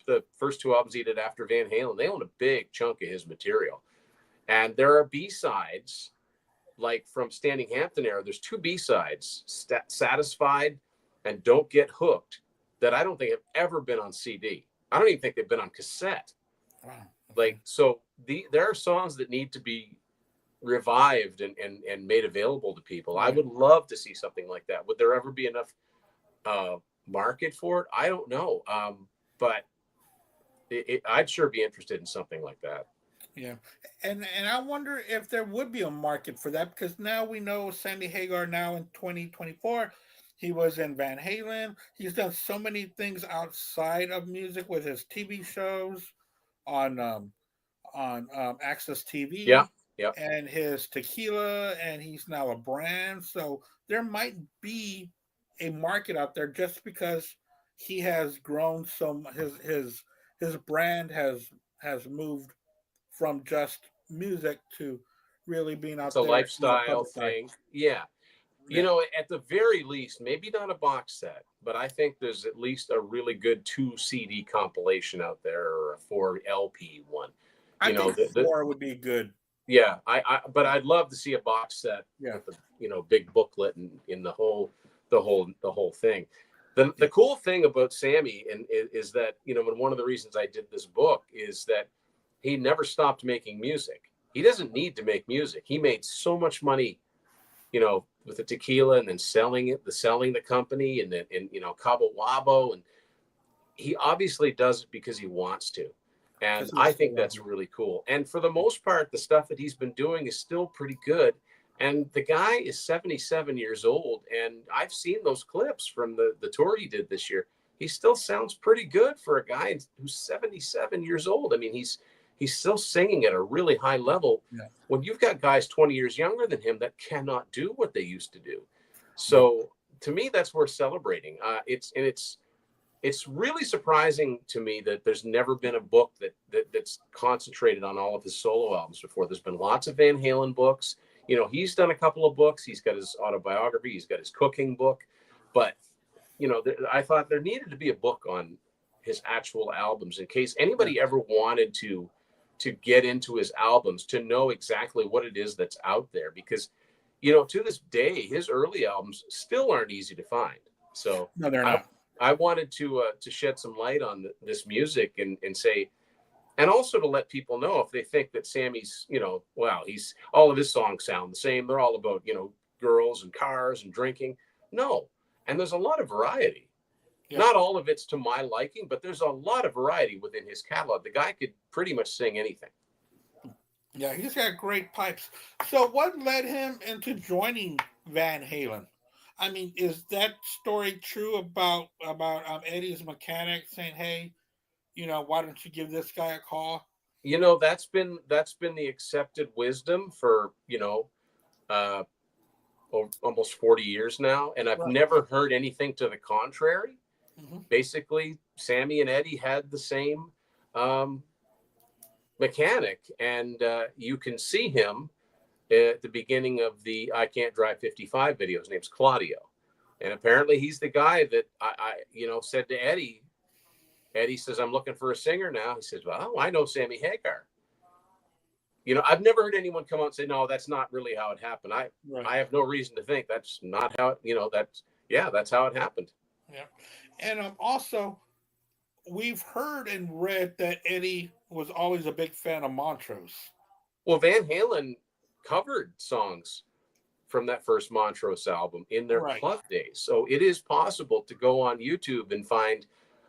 Speaker 2: the first 2 albums he did after Van Halen. They own a big chunk of his material. And there are B-sides, like from Standing Hampton era, there's 2 B-sides, Satisfied and Don't Get Hooked, that I don't think have ever been on CD. I don't even think they've been on cassette. Wow. There are songs that need to be revived and made available to people. I would love to see something like that. Would there ever be enough market for it? I don't know. But I'd sure be interested in something like that.
Speaker 1: Yeah. And I wonder if there would be a market for that, because now we know Sammy Hagar now in 2024, He was in Van Halen. He's done so many things outside of music with his TV shows on Access
Speaker 2: Yeah,
Speaker 1: TV
Speaker 2: yeah.
Speaker 1: and his tequila, and he's now a brand. So there might be a market out there just because he has grown so his brand has moved from just music to really being
Speaker 2: It's
Speaker 1: out
Speaker 2: a
Speaker 1: there in the
Speaker 2: lifestyle
Speaker 1: public eye.
Speaker 2: thing. Yeah. You
Speaker 1: Yeah,
Speaker 2: know, at the very least, maybe not a box set, but I think there's at least a really good 2 CD compilation out there, or a 4 LP one.
Speaker 1: I
Speaker 2: You know,
Speaker 1: think four would be good.
Speaker 2: yeah, but I'd love to see a box set
Speaker 1: Yeah,
Speaker 2: with the, big booklet and in the whole thing. The
Speaker 1: yeah,
Speaker 2: cool thing about Sammy and is that, and one of the reasons I did this book is that he never stopped making music. He doesn't need to make music. He made so much money, with the tequila, and then selling the company, and then, Cabo Wabo. And he obviously does it because he wants to. And
Speaker 1: because he
Speaker 2: I
Speaker 1: still
Speaker 2: think
Speaker 1: loves
Speaker 2: that's
Speaker 1: it.
Speaker 2: really cool. And for the most part, the stuff that he's been doing is still pretty good. And the guy is 77 years old. And I've seen those clips from the tour he did this year. He still sounds pretty good for a guy who's 77 years old. I mean, he's still singing at a really high level
Speaker 1: Yeah,
Speaker 2: when you've got guys 20 years younger than him that cannot do what they used to do.
Speaker 1: yeah,
Speaker 2: So to me, that's worth celebrating. It's really surprising to me that there's never been a book that's concentrated on all of his solo albums before. There's been lots of Van Halen books. He's done a couple of books. He's got his autobiography. He's got his cooking book. But I thought there needed to be a book on his actual albums in case
Speaker 1: yeah.
Speaker 2: anybody ever wanted to get into his albums, to know exactly what it is that's out there. Because to this day, his early albums still aren't easy to find. So
Speaker 1: No, they're
Speaker 2: I
Speaker 1: not.
Speaker 2: I wanted to shed some light on this music, and say, and also to let people know, if they think that Sammy's, wow, he's all of his songs sound the same. They're all about, girls and cars and drinking. No. And there's a lot of variety.
Speaker 1: Yeah,
Speaker 2: Not all of it's to my liking, but there's a lot of variety within his catalog. The guy could pretty much sing anything.
Speaker 1: yeah. He's got great pipes. So, what led him into joining Van Halen? I mean, is that story true about Eddie's mechanic saying, "Hey, why don't you give this guy a call?"
Speaker 2: That's been the accepted wisdom for, uh, almost 40 years now, and I've
Speaker 1: Right.
Speaker 2: never heard anything to the contrary.
Speaker 1: Hmm.
Speaker 2: Basically, Sammy and Eddie had the same um, mechanic, and you can see him at the beginning of the "I Can't Drive 55" video. His name's Claudio, and apparently he's the guy that I said to Eddie. Eddie says, "I'm looking for a singer now." He says, "Well, I know Sammy Hagar." I've never heard anyone come out and say, "No, that's not really how it happened." I
Speaker 1: Right.
Speaker 2: I have no reason to think that's not how it, that's yeah, that's how it happened.
Speaker 1: Yeah. And also, we've heard and read that Eddie was always a big fan of Montrose.
Speaker 2: Well, Van Halen covered songs from that first Montrose album in their
Speaker 1: Right.
Speaker 2: club days. So it is possible to go on YouTube and find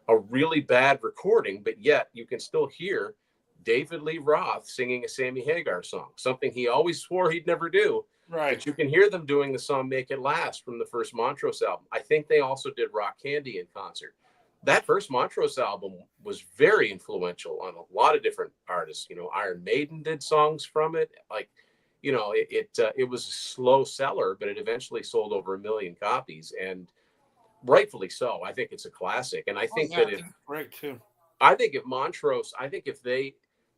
Speaker 2: a really bad recording, but yet you can still hear David Lee Roth singing a Sammy Hagar song, something he always swore he'd never do.
Speaker 1: Right.
Speaker 2: But you can hear them doing the song "Make It Last" from the first Montrose album. I think they also did "Rock Candy" in concert. That first Montrose album was very influential on a lot of different artists. Iron Maiden did songs from it. Like, it was a slow seller, but it eventually sold over 1 million copies, and rightfully so. I think it's a classic, and I
Speaker 1: Oh
Speaker 2: think
Speaker 1: yeah,
Speaker 2: that
Speaker 1: I think it's great too.
Speaker 2: I think if they,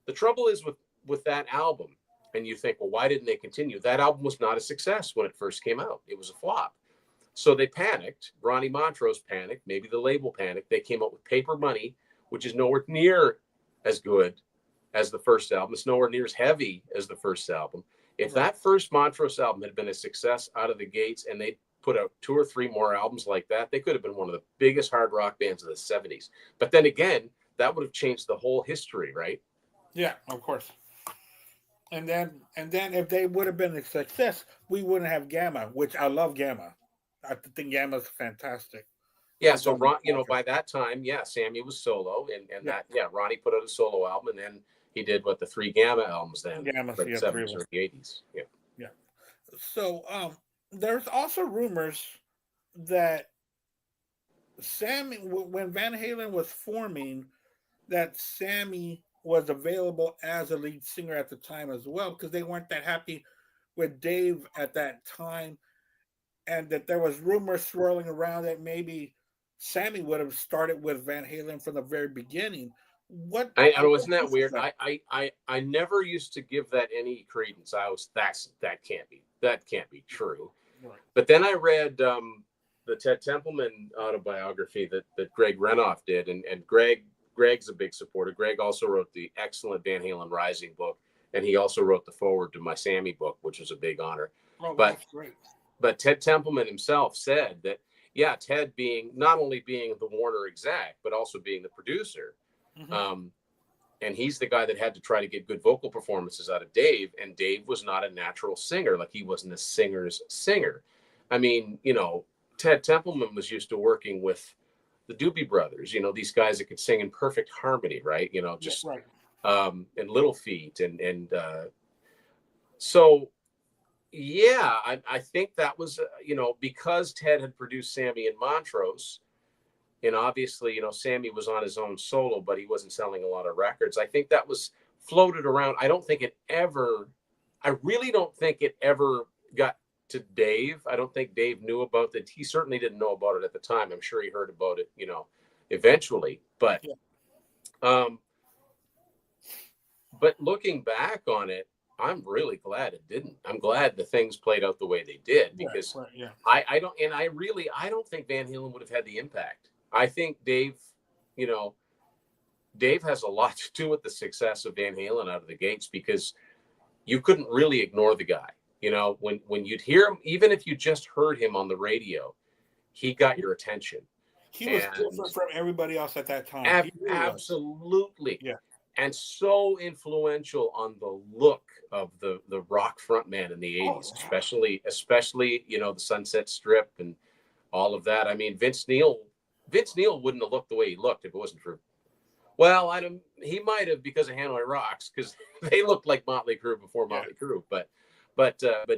Speaker 2: the trouble is with that album, and you think, well, why didn't they continue? That album was not a success when it first came out. It was a flop. So they panicked. Ronnie Montrose panicked. Maybe the label panicked. They came up with Paper Money, which is nowhere near as good as the first album. It's nowhere near as heavy as the first album. If
Speaker 1: Right.
Speaker 2: that first Montrose album had been a success out of the gates, and they put out 2 or 3 more albums like that, they could have been one of the biggest hard rock bands of the 70s. But then again, that would have changed the whole history, right?
Speaker 1: Yeah, of course. And then if they would have been a success, we wouldn't have Gamma, which I love Gamma. I think Gamma's fantastic.
Speaker 2: Yeah,
Speaker 1: As
Speaker 2: so
Speaker 1: on Montrose.
Speaker 2: by that time, yeah, Sammy was solo, and
Speaker 1: Yeah,
Speaker 2: that, yeah, Ronnie put out a solo album, and then he did what, the 3 Gamma albums then,
Speaker 1: Gamma's
Speaker 2: for the
Speaker 1: yeah, three of
Speaker 2: 70s
Speaker 1: them.
Speaker 2: or the 80s. Yeah.
Speaker 1: Yeah. So there's also rumors. that Sammy, when Van Halen was forming, that Sammy was available as a lead singer at the time as well, because they weren't that happy with Dave at that time, and that there was rumors swirling around that maybe Sammy would have started with Van Halen from the very beginning. What
Speaker 2: I
Speaker 1: what
Speaker 2: wasn't that
Speaker 1: this is
Speaker 2: weird.
Speaker 1: that?
Speaker 2: I never used to give that any credence. That can't be true.
Speaker 1: Right.
Speaker 2: But then I read the Ted Templeman autobiography that Greg Renoff did, and Greg's a big supporter. Greg also wrote the excellent Van Halen Rising book, and he also wrote the foreword to my Sammy book, which was a big honor.
Speaker 1: Oh, well,
Speaker 2: But
Speaker 1: that's great.
Speaker 2: Ted Templeman himself said that, yeah, Ted being not only being the Warner exec, but also being the producer.
Speaker 1: Hmm.
Speaker 2: Um, and he's the guy that had to try to get good vocal performances out of Dave. And Dave was not a natural singer. Like, he wasn't a singer's singer. I mean, Ted Templeman was used to working with the Doobie Brothers, these guys that could sing in perfect harmony, right?
Speaker 1: Yeah,
Speaker 2: Just
Speaker 1: right.
Speaker 2: and Little Feat. So yeah, I think that was, because Ted had produced Sammy and Montrose, and obviously, Sammy was on his own solo, but he wasn't selling a lot of records. I think that was floated around. I really don't think it ever got to Dave. I don't think Dave knew about it. He certainly didn't know about it at the time. I'm sure he heard about it, eventually.
Speaker 1: Yeah.
Speaker 2: Um, but looking back on it, I'm really glad it didn't. I'm glad the things played out the way they did,
Speaker 1: Right.
Speaker 2: because
Speaker 1: Right. Yeah.
Speaker 2: I don't think Van Halen would have had the impact. I think you know, Dave has a lot to do with the success of Van Halen out of the gates, because you couldn't really ignore the guy. When you'd hear him, even if you just heard him on the radio, he got your attention.
Speaker 1: He was
Speaker 2: And
Speaker 1: different from everybody else at that time. He really was.
Speaker 2: absolutely,
Speaker 1: Yeah.
Speaker 2: and so influential on the look of the rock frontman in the
Speaker 1: Oh,
Speaker 2: 80s, especially the Sunset Strip and all of that. I mean, Vince Neil wouldn't have looked the way he looked if it wasn't for, well, I don't, he might have, because of Hanoi Rocks, because they looked like Motley Crue before
Speaker 1: yeah.
Speaker 2: Motley Crue. But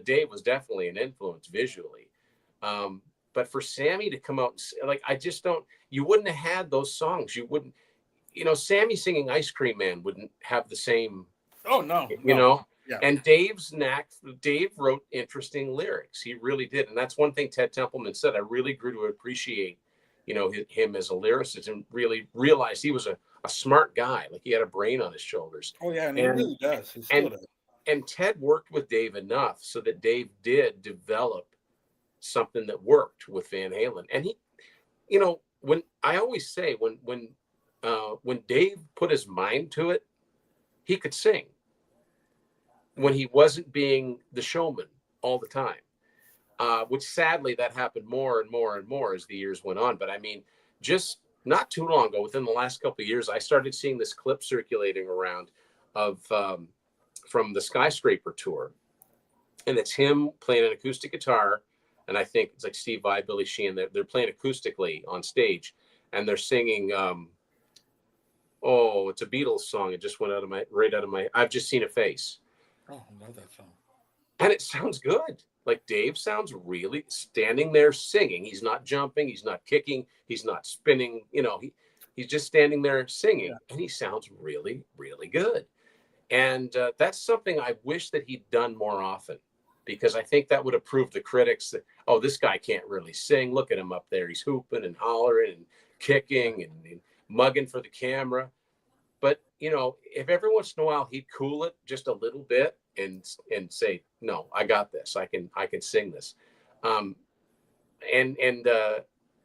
Speaker 2: Dave was definitely an influence visually. um but for Sammy to come out and like, I just don't, you wouldn't have had those songs. You wouldn't, Sammy singing Ice Cream Man wouldn't have the same,
Speaker 1: Oh no,
Speaker 2: you
Speaker 1: no.
Speaker 2: know.
Speaker 1: Yeah.
Speaker 2: And Dave wrote interesting lyrics. He really did. And that's one thing Ted Templeman said. I really grew to appreciate, him as a lyricist, and really realized he was a smart guy. Like, he had a brain on his shoulders.
Speaker 1: Oh yeah, and he
Speaker 2: And,
Speaker 1: really does. He still
Speaker 2: and,
Speaker 1: does.
Speaker 2: and Ted worked with Dave enough so that Dave did develop something that worked with Van Halen. And he, when I always say, when Dave put his mind to it, he could sing when he wasn't being the showman all the time. Which sadly that happened more and more and more as the years went on. But I mean, just not too long ago, within the last couple of years, I started seeing this clip circulating around of from the Skyscraper tour, and it's him playing an acoustic guitar, and I think it's like Steve Vai, Billy Sheehan. They're playing acoustically on stage, and they're singing. Oh, it's a Beatles song. It just went right out of my. I've just seen a face,
Speaker 1: Oh, I love that song.
Speaker 2: and it sounds good. Like, Dave sounds really standing there singing. He's not jumping. He's not kicking. He's not spinning. He's just standing there singing,
Speaker 1: Yeah.
Speaker 2: and he sounds really, really good. And that's something I wish that he'd done more often, because I think that would have proved the critics that, oh, this guy can't really sing. Look at him up there. He's hooping and hollering and
Speaker 1: Yeah.
Speaker 2: kicking and mugging for the camera. But, if every once in a while he'd cool it just a little bit and say, no, I got this. I can sing this. Um, and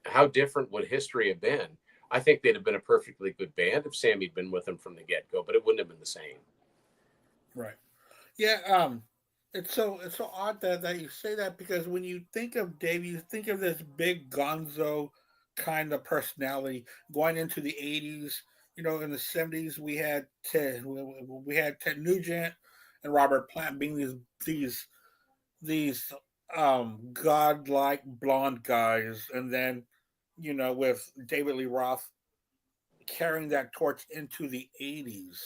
Speaker 2: how different would history have been? I think they'd have been a perfectly good band if Sammy'd been with them from the get go, but it wouldn't have been the same.
Speaker 1: Right. Yeah. It's so odd that you say that, because when you think of Dave, you think of this big Gonzo kind of personality going into the '80s. In the '70s, we had Ted Nugent and Robert Plant being these godlike blonde guys, and then with David Lee Roth carrying that torch into the '80s.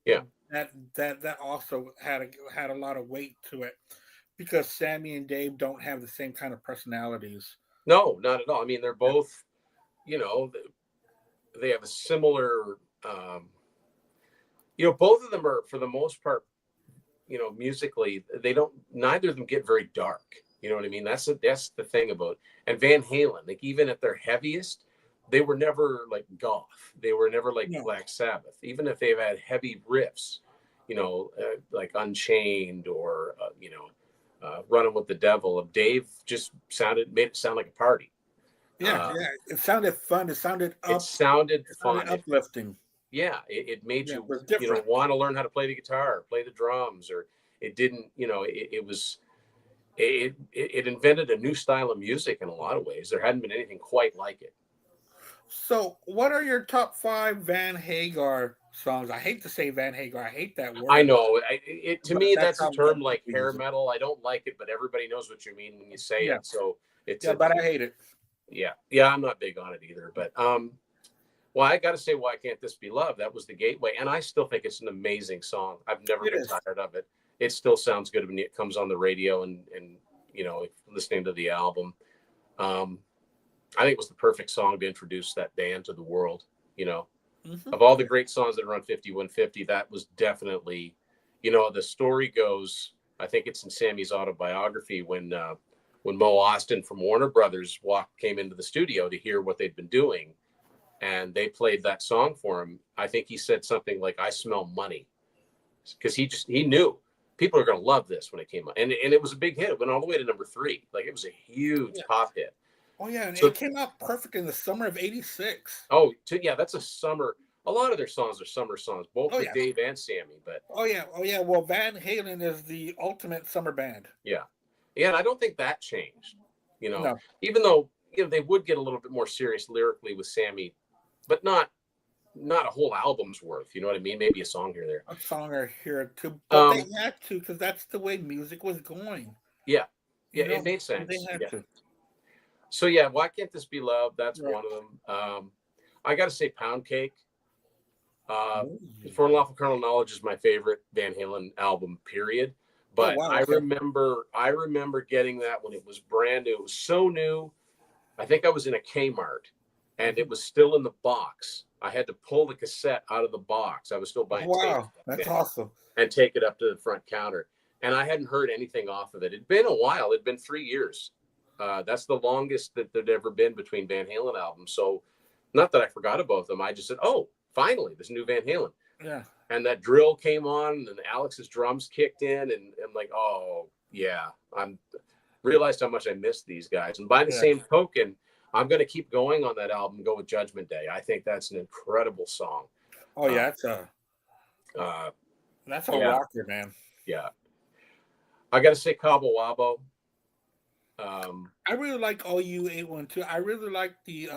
Speaker 2: Yeah.
Speaker 1: That also had a lot of weight to it, because Sammy and Dave don't have the same kind of personalities.
Speaker 2: No, not at all. I mean, they're both, you know, they have a similar, both of them are, for the most part, musically, they don't, neither of them get very dark. You know what I mean? That's the thing about, and Van Halen, like even at their heaviest, they were never like goth. They were never like
Speaker 1: No.
Speaker 2: Black Sabbath, even if they've had heavy riffs, like Unchained or, Running with the Devil. Dave just made it sound like a party.
Speaker 1: Yeah, yeah. It sounded fun.
Speaker 2: It sounded
Speaker 1: It sounded
Speaker 2: fun.
Speaker 1: uplifting.
Speaker 2: It made
Speaker 1: Yeah, it
Speaker 2: you,
Speaker 1: was different.
Speaker 2: want to learn how to play the guitar, play the drums, or it didn't, it invented a new style of music in a lot of ways. There hadn't been anything quite like it.
Speaker 1: So, what are your top 5 Van Hagar songs? I hate to say Van Hagar. I hate that
Speaker 2: I
Speaker 1: word.
Speaker 2: know to
Speaker 1: But
Speaker 2: me,
Speaker 1: that's
Speaker 2: that's a
Speaker 1: how
Speaker 2: term like
Speaker 1: people
Speaker 2: hair
Speaker 1: use it.
Speaker 2: metal. I don't like it, but everybody knows what you mean when you say
Speaker 1: Yeah,
Speaker 2: it. So
Speaker 1: yeah, but I hate it.
Speaker 2: yeah, I'm not big on it either. But well, I got to say, Why Can't This Be Love? That was the gateway, and I still think it's an amazing song. I've never
Speaker 1: It
Speaker 2: been
Speaker 1: is.
Speaker 2: tired of it. It still sounds good when it comes on the radio and listening to the album. Um, I think it was the perfect song to introduce that band to the world.
Speaker 1: Mm-hmm.
Speaker 2: Of all the great songs that are on 5150, that was definitely, the story goes, I think it's in Sammy's autobiography when Mo Austin from Warner Brothers came into the studio to hear what they'd been doing, and they played that song for him. I think he said something like, "I smell money," because he knew people are going to love this when it came out, and it was a big hit. It went all the way to number 3. Like it was a huge
Speaker 1: Yeah.
Speaker 2: pop hit.
Speaker 1: Oh yeah, and
Speaker 2: So
Speaker 1: it came out perfect in the summer of '86.
Speaker 2: that's a summer. A lot of their songs are summer songs, both
Speaker 1: Oh
Speaker 2: with
Speaker 1: yeah.
Speaker 2: Dave and Sammy. But
Speaker 1: Oh yeah. Oh yeah. Well, Van Halen is the ultimate summer band.
Speaker 2: yeah, and I don't think that changed.
Speaker 1: No,
Speaker 2: Even though they would get a little bit more serious lyrically with Sammy, but not a whole album's worth. You know what I mean? Maybe a song here or there.
Speaker 1: a song or here too, but they
Speaker 2: Um,
Speaker 1: had to because that's the way music was going.
Speaker 2: yeah, yeah,
Speaker 1: You
Speaker 2: it
Speaker 1: know,
Speaker 2: made
Speaker 1: they
Speaker 2: sense.
Speaker 1: had
Speaker 2: Yeah.
Speaker 1: to.
Speaker 2: So yeah, Why Can't This Be Love? That's
Speaker 1: Right.
Speaker 2: one of them. I got to say, Pound Cake.
Speaker 1: Oh,
Speaker 2: For Unlawful Carnal Knowledge is my favorite Van Halen album, period.
Speaker 1: oh
Speaker 2: But
Speaker 1: wow.
Speaker 2: I
Speaker 1: Okay.
Speaker 2: remember getting that when it was brand new. It was so new. I think I was in a Kmart, and it
Speaker 1: Mhm.
Speaker 2: was still in the box. I had to pull the cassette out of the box. I was still
Speaker 1: Oh
Speaker 2: buying tapes
Speaker 1: wow,
Speaker 2: back
Speaker 1: that's
Speaker 2: then,
Speaker 1: awesome.
Speaker 2: and take it up to the front counter. And I hadn't heard anything off of it. It'd been a while. It'd been 3 years. That's the longest that there'd ever been between Van Halen albums. So, not that I forgot about them. I just said, "Oh, finally, this new Van Halen."
Speaker 1: Yeah.
Speaker 2: And that drill came on, and Alex's drums kicked in, and I'm like, "Oh yeah." I'm realized how much I missed these guys. And by the
Speaker 1: Yeah.
Speaker 2: same token, I'm going to keep going on that album. Go with Judgment Day. I think that's an incredible song.
Speaker 1: Oh
Speaker 2: Uh,
Speaker 1: yeah,
Speaker 2: uh,
Speaker 1: that's a
Speaker 2: yeah,
Speaker 1: rocker, man.
Speaker 2: yeah. I got to say Cabo Wabo. Um,
Speaker 1: I really like OU 812. I really like the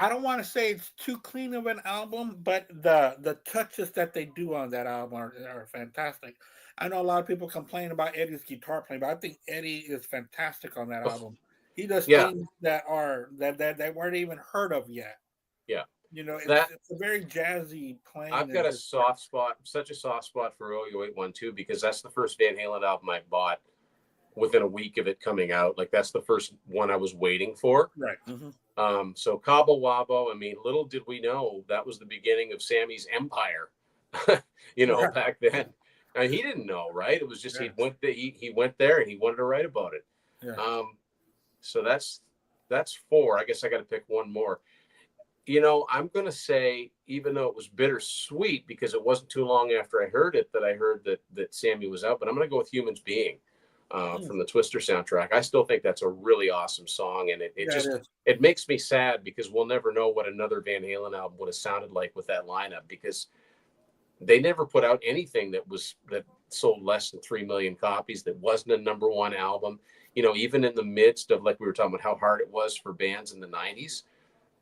Speaker 1: I don't want to say it's too clean of an album, but the touches that they do on that album are fantastic. I know a lot of people complain about Eddie's guitar playing, but I think Eddie is fantastic on that album. He does
Speaker 2: yeah,
Speaker 1: things that weren't even heard of yet.
Speaker 2: yeah.
Speaker 1: You know,
Speaker 2: That
Speaker 1: it's a very jazzy playing
Speaker 2: I've
Speaker 1: and
Speaker 2: got a
Speaker 1: just
Speaker 2: soft spot, such a soft spot for OU 812 because that's the first Van Halen album I bought within a week of it coming out. Like that's the first one I was waiting for.
Speaker 1: right. Hmm.
Speaker 2: So Cabo Wabo, I mean, little did we know that was the beginning of Sammy's empire,
Speaker 1: Right.
Speaker 2: back then. And he didn't know, right? It was just
Speaker 1: Yeah.
Speaker 2: he went there and he wanted to write about it.
Speaker 1: Yeah.
Speaker 2: Um, so that's 4. I guess I got to pick one more. I'm going to say, even though it was bittersweet because it wasn't too long after I heard it that I heard that Sammy was out, but I'm going to go with Humans Being
Speaker 1: Mm.
Speaker 2: from the Twister soundtrack. I still think that's a really awesome song, and it
Speaker 1: Yeah, it
Speaker 2: just
Speaker 1: is.
Speaker 2: it makes me sad because we'll never know what another Van Halen album would have sounded like with that lineup because they never put out anything that sold less than 3 million copies. That wasn't a number 1 album. Even in the midst of, like we were talking about, how hard it was for bands in the '90s.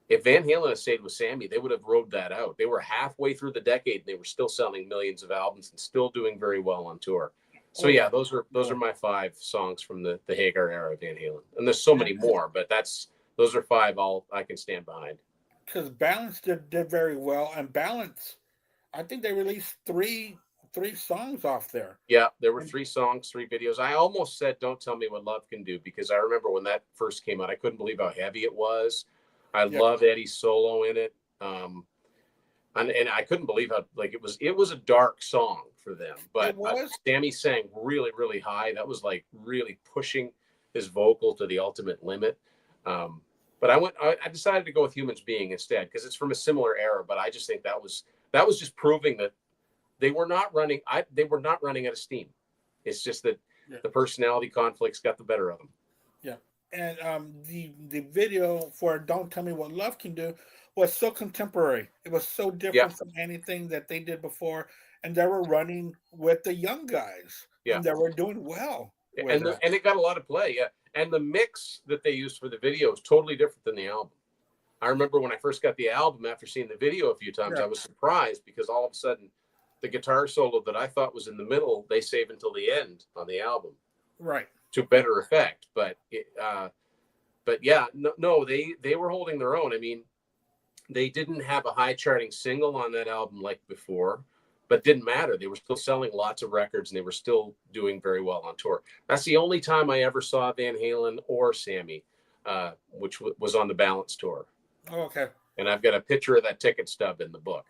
Speaker 2: If Van Halen had stayed with Sammy, they would have rode that out. They were halfway through the decade, and they were still selling millions of albums and still doing very well on tour. So
Speaker 1: Oh
Speaker 2: yeah,
Speaker 1: yeah.
Speaker 2: those are
Speaker 1: Yeah.
Speaker 2: my 5 songs from the Hagar era of Van Halen, and there's so many more, but those are 5 I can stand behind.
Speaker 1: Because Balance did very well, and Balance, I think they released three songs off there.
Speaker 2: Yeah, there were
Speaker 1: And,
Speaker 2: 3 songs, 3 videos. I almost said "Don't Tell Me What Love Can Do" because I remember when that first came out, I couldn't believe how heavy it was. I
Speaker 1: yeah,
Speaker 2: loved Eddie's solo in it, and I couldn't believe how like it was a dark song for them.
Speaker 1: it
Speaker 2: But
Speaker 1: was.
Speaker 2: Sammy sang really really high. That was like really pushing his vocal to the ultimate limit. Um, but I decided to go with "Humans Being" instead because it's from a similar era. But I just think that was just proving that they were not running out of steam. It's just that
Speaker 1: Yeah,
Speaker 2: the personality conflicts got the better of them.
Speaker 1: yeah. And the video for "Don't Tell Me What Love Can Do" was so contemporary. It was so
Speaker 2: Yeah,
Speaker 1: different from anything that they did before, and they were running with the young guys,
Speaker 2: yeah.
Speaker 1: and they were doing well with that.
Speaker 2: And it got a lot of play. Yeah, and the mix that they used for the video is totally different than the album. I remember when I first got the album after seeing the video a few times,
Speaker 1: Yeah,
Speaker 2: I was surprised because all of a sudden the guitar solo that I thought was in the middle, they save until the end on the album
Speaker 1: right.
Speaker 2: to better effect. But yeah, no, they were holding their own. I mean, they didn't have a high charting single on that album like before, but didn't matter. They were still selling lots of records and they were still doing very well on tour. That's the only time I ever saw Van Halen or Sammy, which was on the Balance tour.
Speaker 1: Oh, okay.
Speaker 2: And I've got a picture of that ticket stub in the book.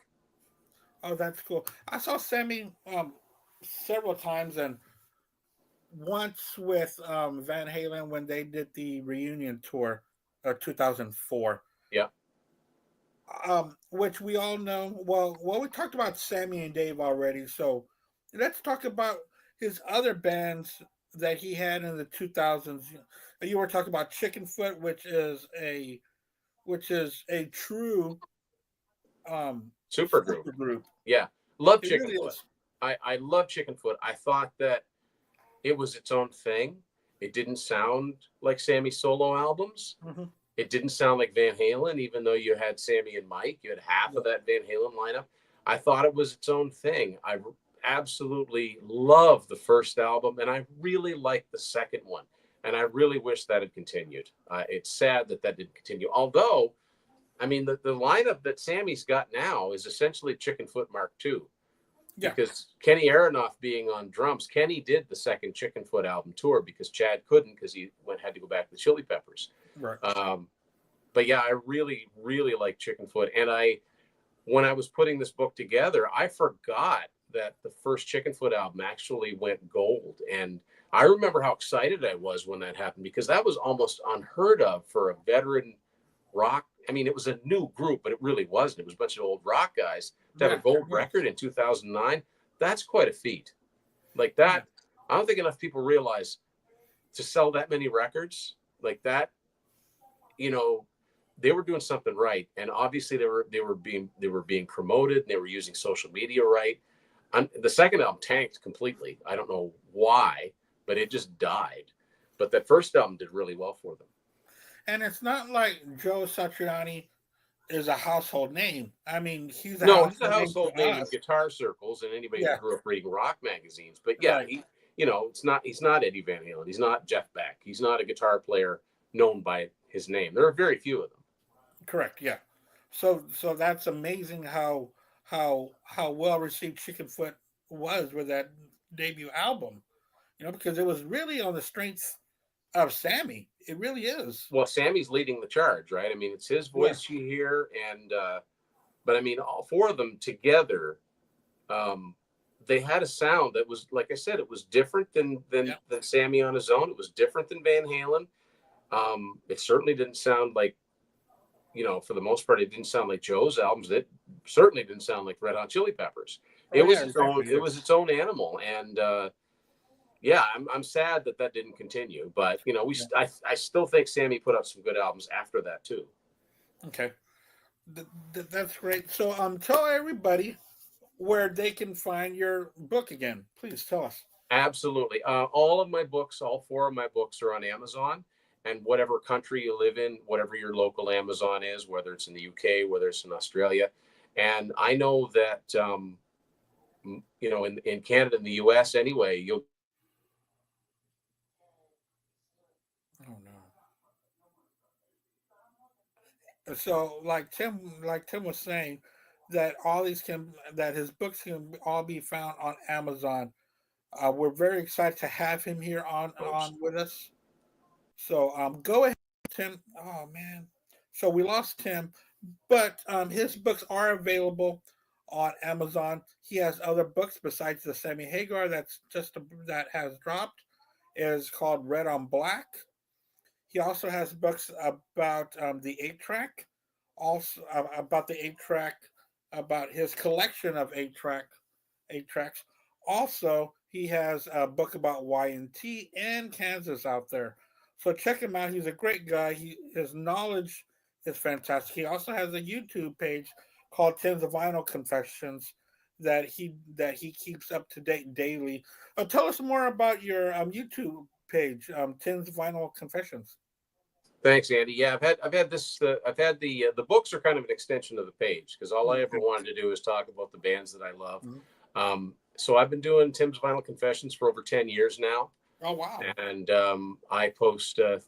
Speaker 1: Oh, that's cool. I saw Sammy several times, and once with Van Halen when they did the reunion tour, 2004.
Speaker 2: Yeah.
Speaker 1: Which we all know. Well, we talked about Sammy and Dave already, so let's talk about his other bands that he had in the 2000s. You were talking about Chickenfoot, which is a true
Speaker 2: Super group.
Speaker 1: super group.
Speaker 2: Yeah. Love
Speaker 1: It really
Speaker 2: Chickenfoot.
Speaker 1: is.
Speaker 2: I love Chickenfoot. I thought that it was its own thing. It didn't sound like Sammy's solo albums.
Speaker 1: Hmm.
Speaker 2: It didn't sound like Van Halen, even though you had Sammy and Mike. You had half
Speaker 1: Yeah,
Speaker 2: of that Van Halen lineup. I thought it was its own thing. I absolutely love the first album, and I really like the second one. And I really wish that had continued. It's sad that that didn't continue. Although, I mean, the lineup that Sammy's got now is essentially Chickenfoot Mark II
Speaker 1: yeah,
Speaker 2: because Kenny Aronoff being on drums, Kenny did the second Chickenfoot album tour because Chad couldn't because he had to go back to the Chili Peppers.
Speaker 1: right.
Speaker 2: Um, but yeah, I really, really like Chickenfoot. And when I was putting this book together, I forgot that the first Chickenfoot album actually went gold. And I remember how excited I was when that happened because that was almost unheard of for a veteran rock. I mean, it was a new group, but it really wasn't. It was a bunch of old rock guys to have a
Speaker 1: Yeah,
Speaker 2: gold
Speaker 1: yeah,
Speaker 2: record in 2009. That's quite a feat. Like
Speaker 1: yeah.
Speaker 2: that, I don't think enough people realize to sell that many records like that, you know, they were doing something right, and obviously they were being promoted, and they were using social media right. The second album tanked completely. I don't know why, but it just died. But that first album did really well for them.
Speaker 1: And it's not like Joe Satriani is a household name. I mean, he's a
Speaker 2: No, he's a
Speaker 1: household name to
Speaker 2: household name in
Speaker 1: us.
Speaker 2: guitar circles and anybody that
Speaker 1: Yeah,
Speaker 2: grew up reading rock magazines. But yeah,
Speaker 1: right.
Speaker 2: he's not Eddie Van Halen. He's not Jeff Beck. He's not a guitar player known by his name. There are very few of them.
Speaker 1: Correct. Yeah. So that's amazing how well received Chickenfoot was with that debut album. Because it was really on the strength of Sammy. It really is.
Speaker 2: Well, Sammy's leading the charge, right? I mean, it's his
Speaker 1: Yeah.
Speaker 2: voice you hear, and but I mean, all 4 of them together, um, they had a sound that was, like I said, it was different than than
Speaker 1: Yeah.
Speaker 2: than Sammy on his own. It was different than Van Halen. It certainly didn't sound like, for the most part, it didn't sound like Joe's albums. It certainly didn't sound like Red Hot Chili Peppers.
Speaker 1: Oh
Speaker 2: It was
Speaker 1: yeah.
Speaker 2: its own.
Speaker 1: Exactly.
Speaker 2: It was its own animal, and yeah, I'm sad that that didn't continue. But
Speaker 1: Yeah.
Speaker 2: I still think Sammy put out some good albums after that too.
Speaker 1: Okay. That's great. So tell everybody where they can find your book again. Please tell us.
Speaker 2: Absolutely. All of my books, all 4 of my books are on Amazon. And whatever country you live in, whatever your local Amazon is, whether it's in the UK, whether it's in Australia. And I know that, in Canada and the US anyway, you'll.
Speaker 1: Oh no. So like Tim was saying, that his books can all be found on Amazon. We're very excited to have him here on with us. So go ahead, Tim. Oh man, so we lost Tim, but his books are available on Amazon. He has other books besides the Sammy Hagar that has dropped. It is called Red on Black. He also has books about the eight track, also about the eight track, about his collection of eight tracks. Also, he has a book about Y&T and Kansas out there. So check him out. He's a great guy. His knowledge is fantastic. He also has a YouTube page called Tim's Vinyl Confessions that he keeps up to date daily. Tell us more about your YouTube page, Tim's Vinyl Confessions.
Speaker 2: Thanks, Andy. Yeah, I've had this. I've had the books are kind of an extension of the page because all I ever wanted to do is talk about the bands that I love. So I've been doing Tim's Vinyl Confessions for over 10 years now.
Speaker 1: Oh wow!
Speaker 2: And I post 3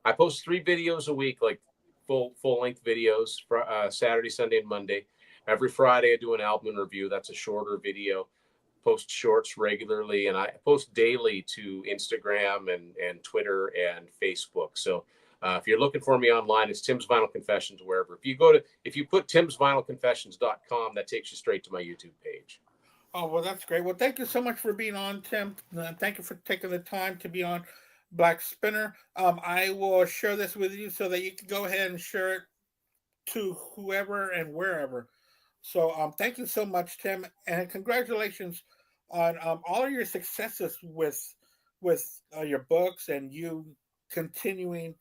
Speaker 2: videos a week, like full length videos for Saturday, Sunday, and Monday. Every Friday, I do an album review. That's a shorter video. Post shorts regularly, and I post daily to Instagram and Twitter and Facebook. So if you're looking for me online, it's Tim's Vinyl Confessions wherever. If you put timsvinylconfessions.com, that takes you straight to my YouTube page.
Speaker 1: Oh well, that's great. Well, thank you so much for being on, Tim. Thank you for taking the time to be on Black Spinner. I will share this with you so that you can go ahead and share it to whoever and wherever. So thank you so much, Tim, and congratulations on all of your successes with your books and you continuing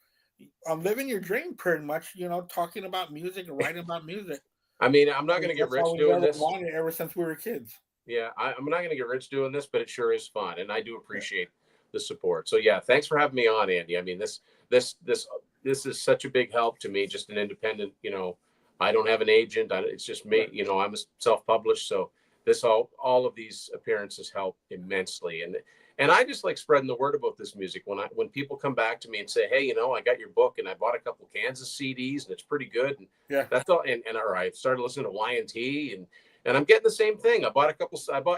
Speaker 1: living your dream pretty much. You know, talking about music and writing about music.
Speaker 2: I mean, I'm not going to get
Speaker 1: That's
Speaker 2: rich
Speaker 1: all we've
Speaker 2: doing
Speaker 1: ever
Speaker 2: this.
Speaker 1: wanted ever since we were kids.
Speaker 2: Yeah, I'm not going to get rich doing this, but it sure is fun, and I do appreciate the support. So yeah, thanks for having me on, Andy. I mean, this is such a big help to me. Just an independent, I don't have an agent. It's just me.
Speaker 1: Right.
Speaker 2: I'm a self-published, so all of these appearances help immensely, and I just like spreading the word about this music. When people come back to me and say, hey, I got your book and I bought a couple Kansas CDs and it's pretty good, and
Speaker 1: Yeah.
Speaker 2: that's all. And or I started listening to Y&T and I'm getting the same thing. I bought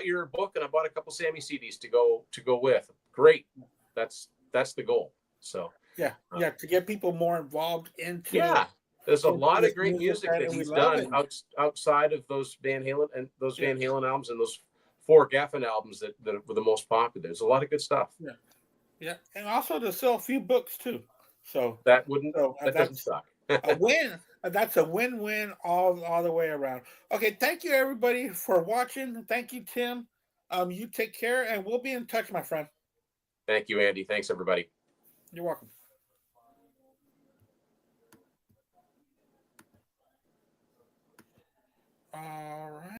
Speaker 2: your book and I bought a couple Sammy CDs to go with. Great. That's the goal. So
Speaker 1: Yeah, to get people more involved
Speaker 2: yeah, there's a lot
Speaker 1: this
Speaker 2: of great
Speaker 1: music,
Speaker 2: music that
Speaker 1: and we
Speaker 2: he's
Speaker 1: love
Speaker 2: done
Speaker 1: it.
Speaker 2: outside of those Van Halen and those
Speaker 1: Yeah.
Speaker 2: Van Halen albums and those 4 Geffen albums that were the most popular. There's a lot of good stuff.
Speaker 1: Yeah, yeah, and also to sell a few books too. So
Speaker 2: That doesn't
Speaker 1: that's
Speaker 2: suck.
Speaker 1: a win. That's a win-win all the way around. Okay, thank you everybody for watching. Thank you, Tim. You take care, and we'll be in touch, my friend.
Speaker 2: Thank you, Andy. Thanks, everybody.
Speaker 1: You're welcome. All right.